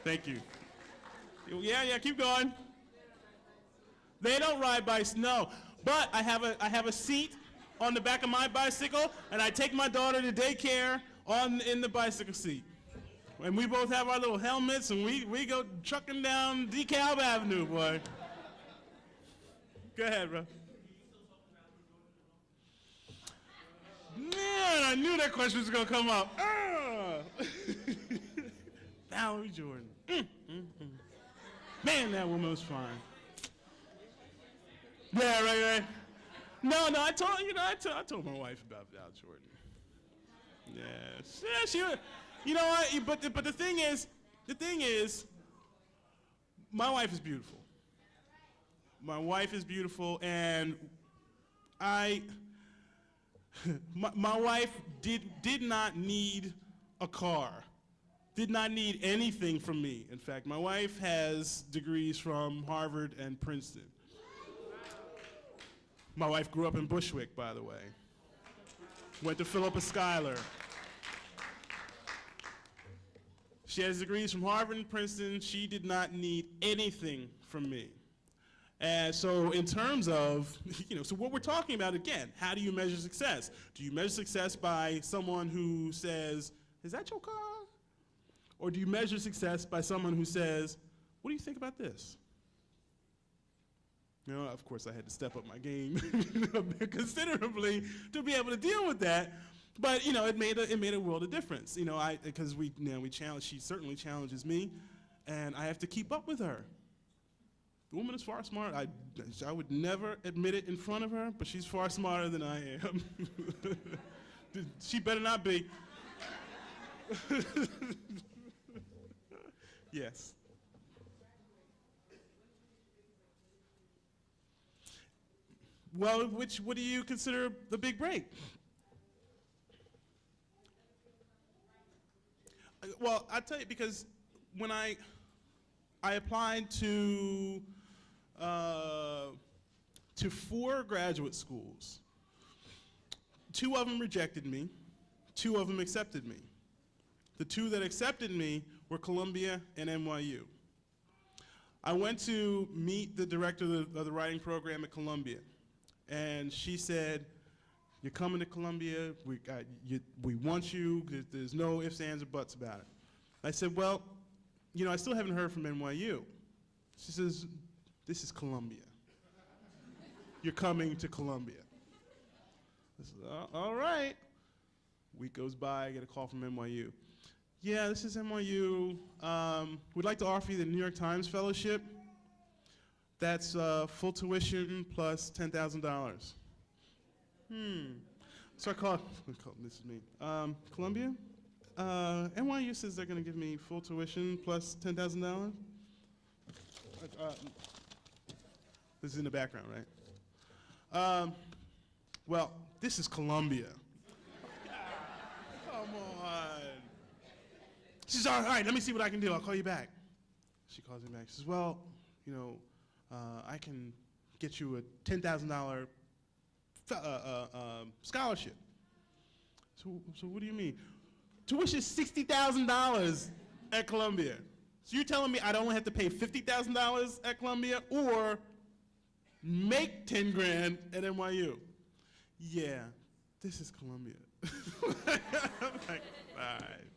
Thank you. Yeah, keep going. They don't ride bikes, no. But I have a seat on the back of my bicycle, and I take my daughter to daycare in the bicycle seat. And we both have our little helmets, and we go trucking down DeKalb Avenue, boy. Go ahead, bro. Man, I knew that question was going to come up. Valerie Jordan. Man, that woman was fine. Yeah, right. No, I told my wife about Al Jordan. Yeah, she was, you know what? But the thing is, my wife is beautiful. My wife is beautiful, and my wife did not need a car, did not need anything from me. In fact, my wife has degrees from Harvard and Princeton. My wife grew up in Bushwick, by the way. Went to Philippa Schuyler. She has degrees from Harvard and Princeton. She did not need anything from me. And so in terms of, so what we're talking about again, how do you measure success? Do you measure success by someone who says, is that your car? Or do you measure success by someone who says, what do you think about this? Of course, I had to step up my game considerably to be able to deal with that. But it made a world of difference. Because we challenge. She certainly challenges me, and I have to keep up with her. The woman is far smart. I would never admit it in front of her, but she's far smarter than I am. She better not be. Yes. Well, what do you consider the big break? Well, I'll tell you, because when I applied to 4 graduate schools, 2 of them rejected me, 2 of them accepted me. The 2 that accepted me were Columbia and NYU. I went to meet the director of the writing program at Columbia, and she said, "You're coming to Columbia, we want you, there's no ifs, ands, or buts about it." I said, "Well, I still haven't heard from NYU." She says, "This is Columbia. You're coming to Columbia." I said, "All right." Week goes by, I get a call from NYU. "Yeah, this is NYU. We'd like to offer you the New York Times Fellowship. That's full tuition plus $10,000. So I called, this is me, Columbia? NYU says they're gonna give me full tuition plus $10,000? This is in the background, right? Well, this is Columbia. Come on. She says, all right, let me see what I can do. I'll call you back. She calls me back. She says, well, I can get you a $10,000 scholarship. So what do you mean? Tuition is $60,000 at Columbia. So you're telling me I'd only have to pay $50,000 at Columbia or make 10 grand at NYU? Yeah, this is Columbia. I'm like, all right.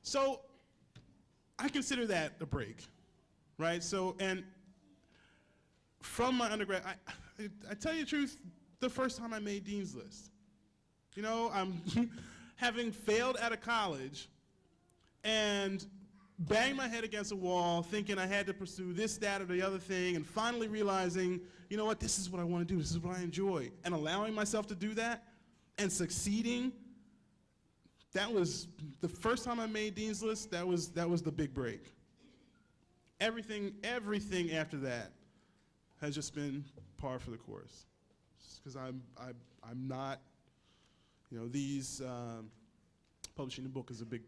So I consider that a break, right? So, and from my undergrad, I tell you the truth, the first time I made Dean's List, I'm having failed out of college and banged my head against a wall thinking I had to pursue this, that, or the other thing, and finally realizing, you know what, this is what I want to do, this is what I enjoy, and allowing myself to do that and succeeding. That was the first time I made Dean's List. That was the big break. Everything after that has just been par for the course. Because I'm not, these publishing a book is a big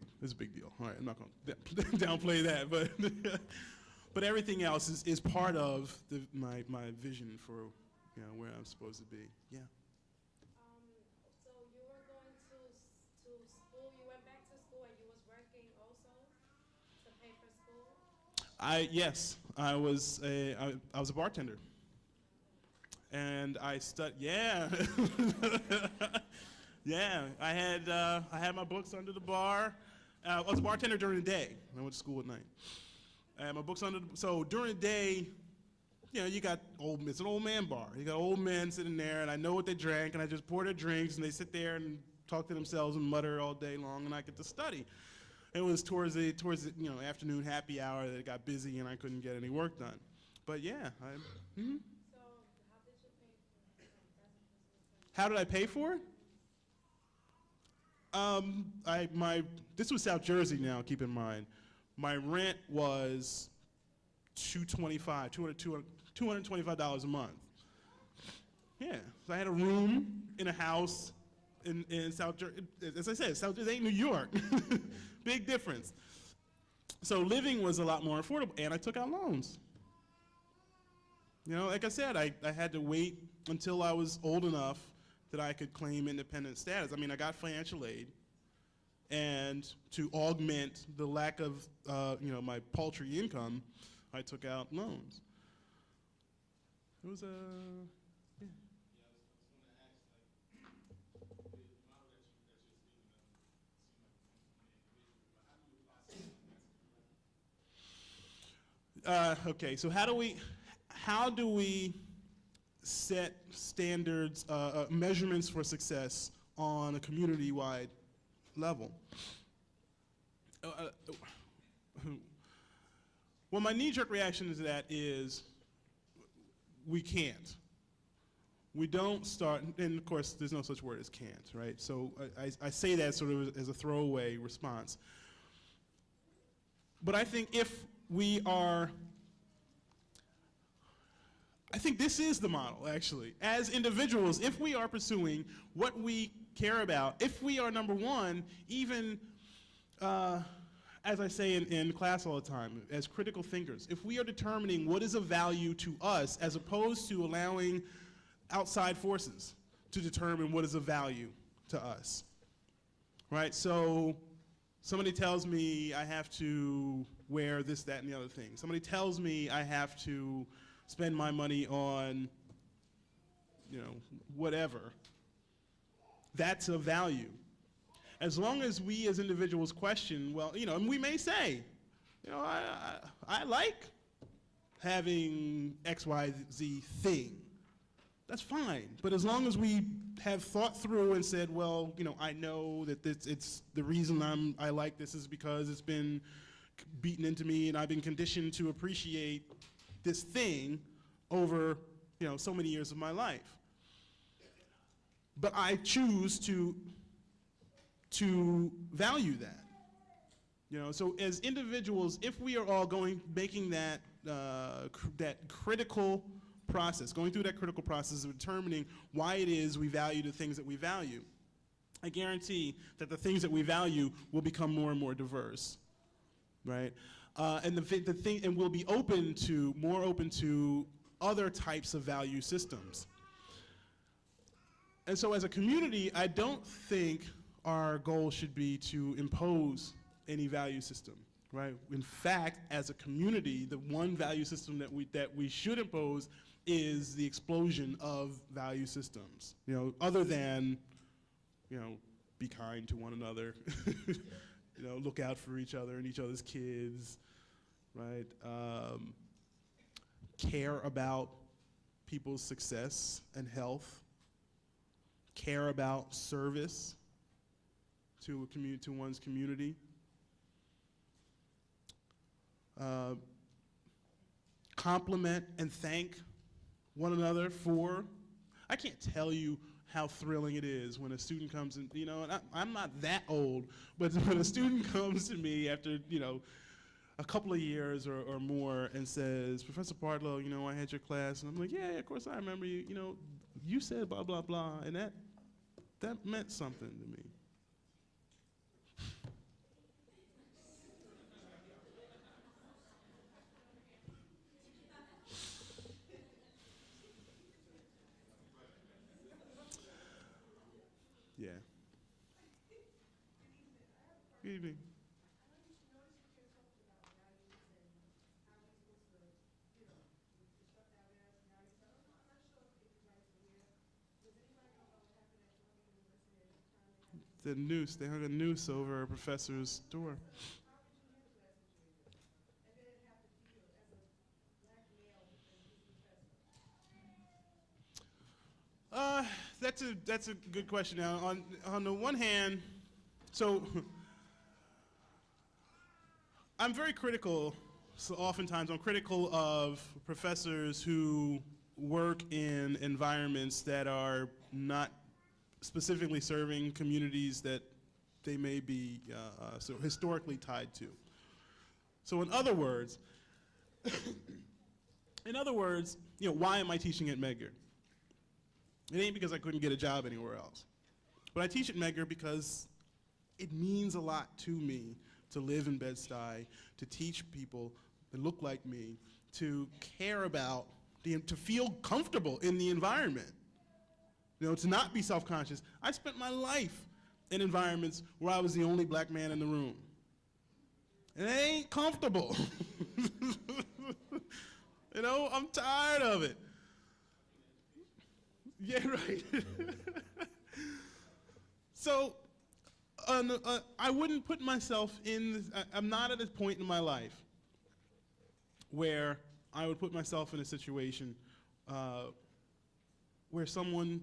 deal. All right, I'm not going to downplay that, but everything else is part of my vision for where I'm supposed to be. Yeah. So you were going to school. You went back to school, and you was working also to pay for school. Yes, I was a bartender. And I studied, yeah. Yeah, I had my books under the bar. I was a bartender during the day. I went to school at night. I had my books so during the day, you got it's an old man bar. You got old men sitting there, and I know what they drank, and I just pour their drinks, and they sit there and talk to themselves and mutter all day long, and I get to study. It was towards the afternoon happy hour that it got busy and I couldn't get any work done. But yeah, So how did you pay for it? how did I pay for it? This was South Jersey now, keep in mind. My rent was $225 a month. Yeah, so I had a room in a house in South Jersey. As I said, South Jersey ain't New York. Big difference. So living was a lot more affordable, and I took out loans. You know, like I said, I had to wait until I was old enough that I could claim independent status. I mean, I got financial aid, and to augment the lack of, my paltry income, I took out loans. It was a, yeah. Okay, so how do we set standards, measurements for success on a community-wide level? Well, my knee-jerk reaction to that is we can't. We don't start, and of course, there's no such word as can't, right? So I say that sort of as a throwaway response. But I think I think this is the model, actually. As individuals, if we are pursuing what we care about, if we are, number one, even, as I say in class all the time, as critical thinkers, if we are determining what is of value to us as opposed to allowing outside forces to determine what is of value to us, right? So somebody tells me I have to wear this, that, and the other thing. Somebody tells me I have to spend my money on, whatever. That's of value. As long as we as individuals question, well, and we may say, I like having X, Y, Z thing. That's fine. But as long as we have thought through and said, well, I know that it's the reason I like this is because it's been beaten into me and I've been conditioned to appreciate this thing over, so many years of my life. But I choose to value that. So as individuals, if we are all making that critical process, going through that critical process of determining why it is we value the things that we value, I guarantee that the things that we value will become more and more diverse, right? And we'll be more open to other types of value systems. And so as a community, I don't think our goal should be to impose any value system, right? In fact, as a community, the one value system that we should impose is the explosion of value systems, other than, be kind to one another, look out for each other and each other's kids, right? Care about people's success and health, care about service to one's community. Compliment and thank one another for. I can't tell you how thrilling it is when a student comes in, and I'm not that old, but when a student comes to me after, a couple of years or more and says, Professor Partlow, I had your class, and I'm like, yeah, of course I remember you, you said blah, blah, blah, and that meant something to me. Yeah. Good evening. The noose, they hung a noose over a professor's door. That's a good question. Now, on the one hand, so I'm very critical, so oftentimes I'm critical of professors who work in environments that are not specifically serving communities that they may be so historically tied to. So in other words, why am I teaching at Medgar? It ain't because I couldn't get a job anywhere else. But I teach at Medgar because it means a lot to me to live in Bed-Stuy, to teach people that look like me, to care about, to feel comfortable in the environment. To not be self-conscious. I spent my life in environments where I was the only black man in the room. And it ain't comfortable. I'm tired of it. Yeah, right. So, I wouldn't put myself I'm not at a point in my life where I would put myself in a situation where someone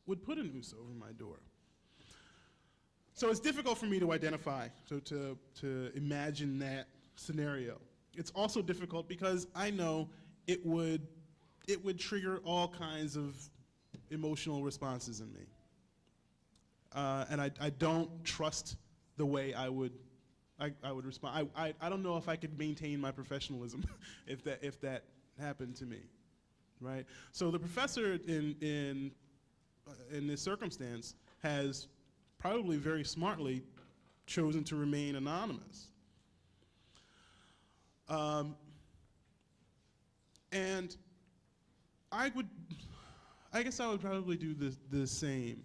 would put a noose over my door. So it's difficult for me to identify, to imagine that scenario. It's also difficult because I know it would trigger all kinds of emotional responses in me. And I don't trust the way I would respond. I don't know if I could maintain my professionalism if that happened to me, right? So the professor in this circumstance has probably very smartly chosen to remain anonymous. And I guess I would probably do the same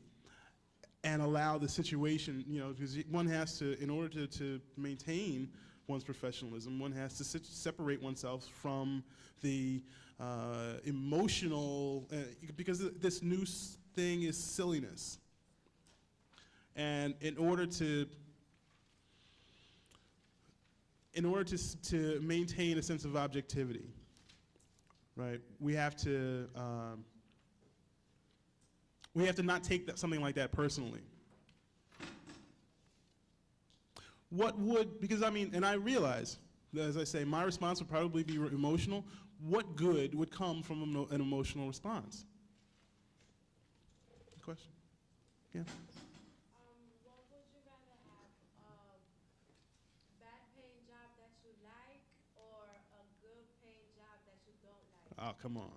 and allow the situation, because one has to, in order to maintain one's professionalism, one has to separate oneself from the emotional, because this noose thing is silliness. And in order to maintain a sense of objectivity, right, we have to not take something like that personally. Because and I realize, as I say, my response would probably be emotional. What good would come from an emotional response? Question? Yeah. What would you rather have, a bad paying job that you like or a good paying job that you don't like? Oh, come on.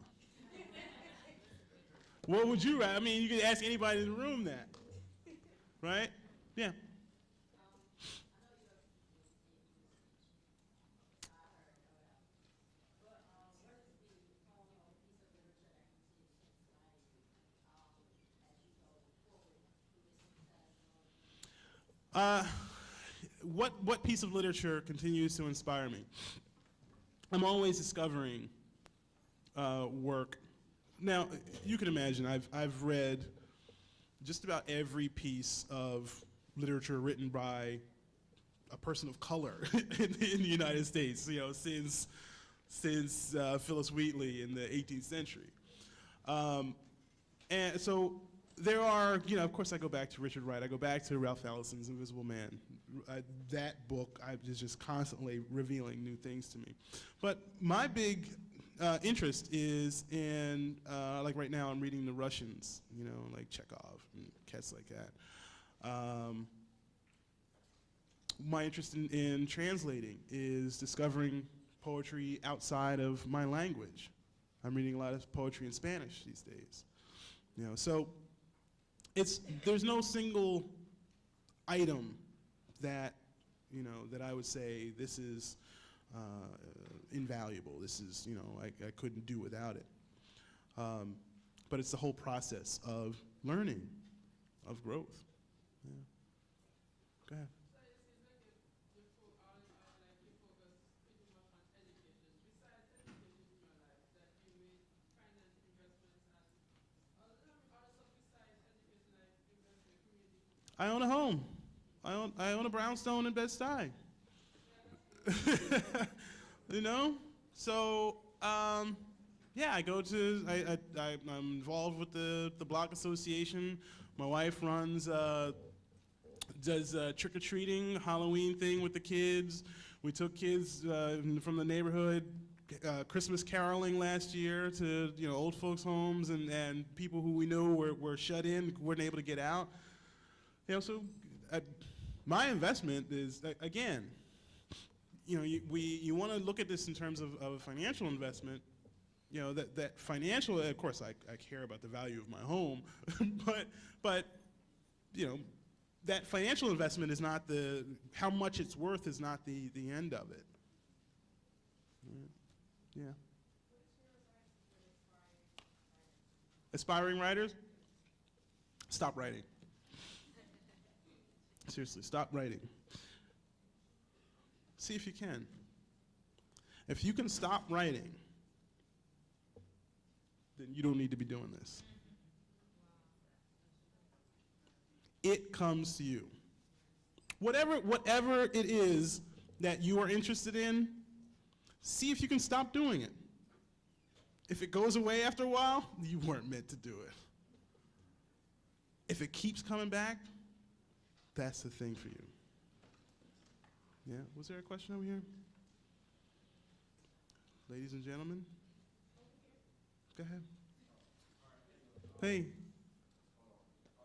What would you rather? You could ask anybody in the room that, right? Yeah. What piece of literature continues to inspire me? I'm always discovering work. Now, you can imagine, I've read just about every piece of literature written by a person of color in the United States, since Phyllis Wheatley in the 18th century. And so there are, of course I go back to Richard Wright, I go back to Ralph Ellison's Invisible Man. That book is just constantly revealing new things to me. But my big interest is in, like right now I'm reading the Russians, like Chekhov and cats like that. My interest in translating is discovering poetry outside of my language. I'm reading a lot of poetry in Spanish these days. So there's no single item that, that I would say this is invaluable. This is, I couldn't do without it. But it's the whole process of learning, of growth. Yeah. Go ahead. I own a home. I own a brownstone in Bed-Stuy. So yeah, I go to. I'm involved with the block association. My wife does trick or treating, Halloween thing with the kids. We took kids from the neighborhood Christmas caroling last year to old folks' homes and people who we knew were shut in, weren't able to get out. So my investment is, again, you want to look at this in terms of a financial investment. That financial, of course, I care about the value of my home, but that financial investment is not how much it's worth is not the end of it. Yeah. Aspiring writers? Stop writing. Seriously, stop writing. See if you can. If you can stop writing, then you don't need to be doing this. It comes to you. Whatever it is that you are interested in, see if you can stop doing it. If it goes away after a while, you weren't meant to do it. If it keeps coming back, that's the thing for you. Yeah, was there a question over here? Ladies and gentlemen? Go ahead. Hey.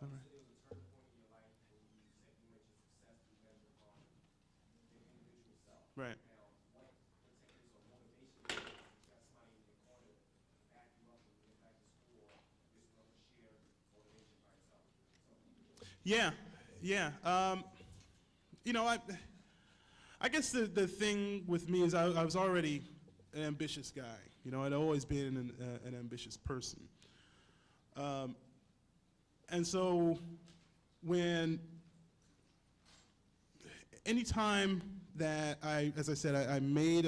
All right. Right. Yeah. I guess the thing with me is I was already an ambitious guy. I'd always been an ambitious person. And so anytime that as I said, I made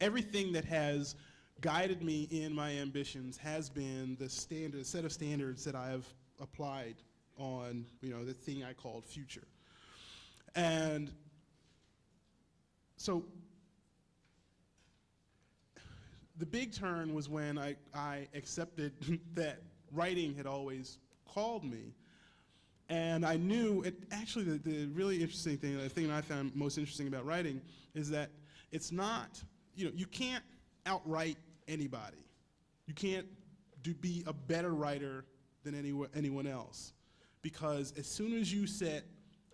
everything that has guided me in my ambitions has been the set of standards that I have applied on, the thing I called future. And so the big turn was when I accepted that writing had always called me. And I knew, actually the really interesting thing, the thing I found most interesting about writing is that it's not, you can't outright anybody. You can't be a better writer than anyone else. Because as soon as you set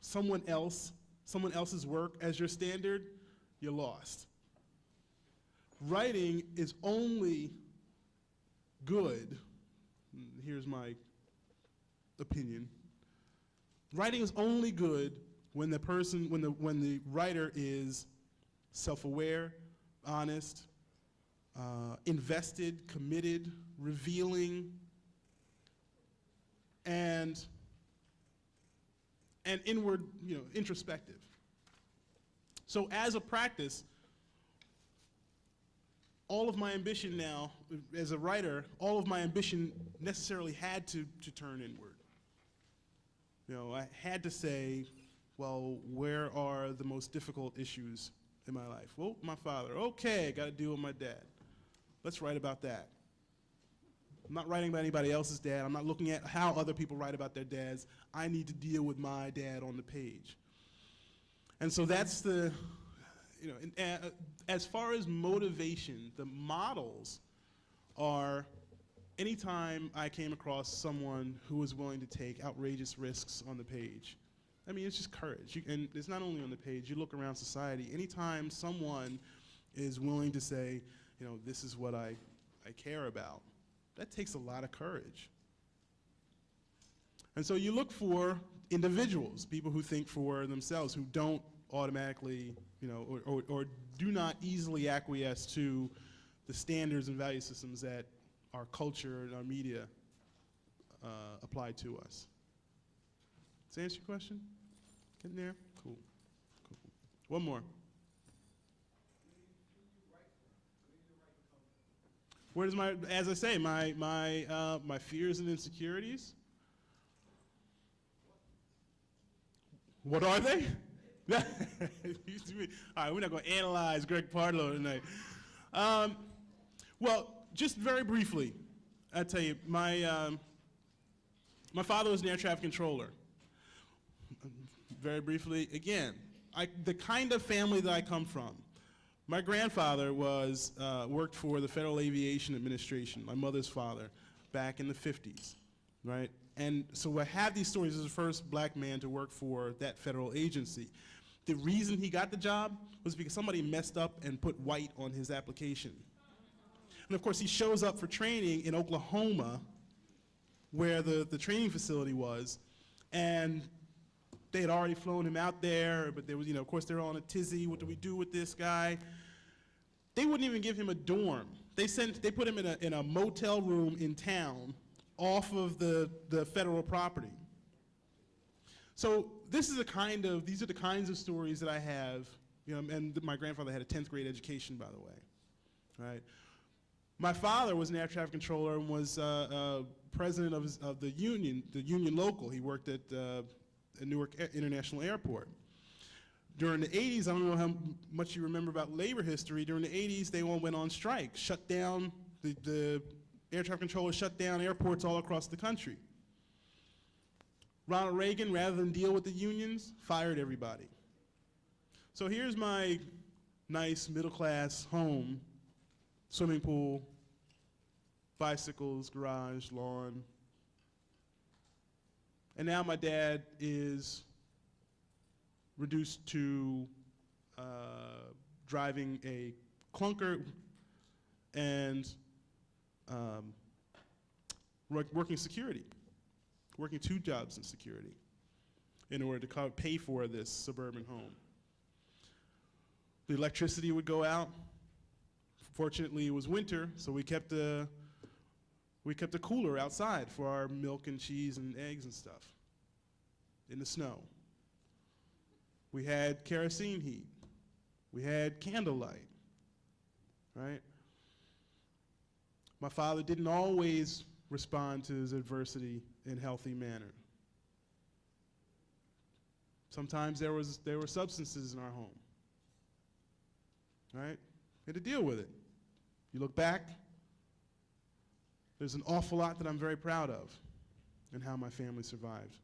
someone else's work as your standard, you're lost. Writing is only good, here's my opinion, writing is only good when the writer is self-aware, honest, invested, committed, revealing, and inward, introspective. So as a practice, all of my ambition now, as a writer, all of my ambition necessarily had to turn inward. I had to say, well, where are the most difficult issues in my life? Well, my father. Okay, I got to deal with my dad. Let's write about that. I'm not writing about anybody else's dad. I'm not looking at how other people write about their dads. I need to deal with my dad on the page. And so that's the, as far as motivation, the models are anytime I came across someone who was willing to take outrageous risks on the page. I mean, it's just courage. And it's not only on the page, you look around society, anytime someone is willing to say, this is what I care about, that takes a lot of courage. And so you look for individuals, people who think for themselves, who don't automatically, or do not easily acquiesce to the standards and value systems that our culture and our media apply to us. Does that answer your question? Getting there? Cool. One more. Where does as I say, my fears and insecurities? What are they? All right, we're not going to analyze Greg Pardlow tonight. Well, just very briefly, I'll tell you, my father was an air traffic controller. Very briefly, again, the kind of family that I come from. My grandfather worked for the Federal Aviation Administration, my mother's father, back in the 50s, right? And so I have these stories as the first black man to work for that federal agency. The reason he got the job was because somebody messed up and put white on his application. And of course, he shows up for training in Oklahoma, where the training facility was, and they had already flown him out there, but there was, of course, they were on a tizzy. What do we do with this guy? They wouldn't even give him a dorm. They put him in a motel room in town off of the federal property. So these are the kinds of stories that I have, and my grandfather had a 10th grade education, by the way, right? My father was an air traffic controller and was president of the union local. He worked at Newark International Airport. During the 80s, I don't know how much you remember about labor history, during the 80s, they all went on strike, shut down, the air traffic controllers shut down airports all across the country. Ronald Reagan, rather than deal with the unions, fired everybody. So here's my nice middle-class home, swimming pool, bicycles, garage, lawn. And now my dad is reduced to driving a clunker and working security, working 2 jobs in security in order to pay for this suburban home. The electricity would go out. Fortunately, it was winter, so we kept a cooler outside for our milk and cheese and eggs and stuff in the snow. We had kerosene heat. We had candlelight, right? My father didn't always respond to his adversity in a healthy manner. Sometimes there were substances in our home, right? We had to deal with it. You look back, there's an awful lot that I'm very proud of in how my family survived.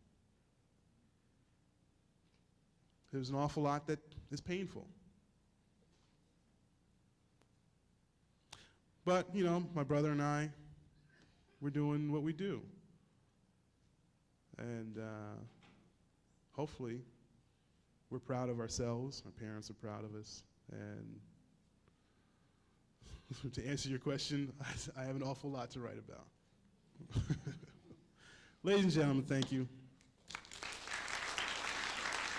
There's an awful lot that is painful. But, my brother and I, we're doing what we do. And hopefully, we're proud of ourselves. Our parents are proud of us. And to answer your question, I have an awful lot to write about. Ladies and gentlemen, thank you.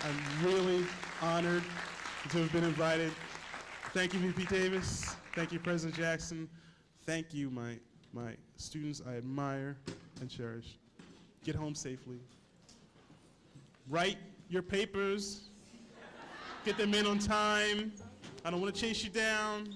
I'm really honored to have been invited. Thank you, VP Davis. Thank you, President Jackson. Thank you, my students I admire and cherish. Get home safely. Write your papers. Get them in on time. I don't want to chase you down.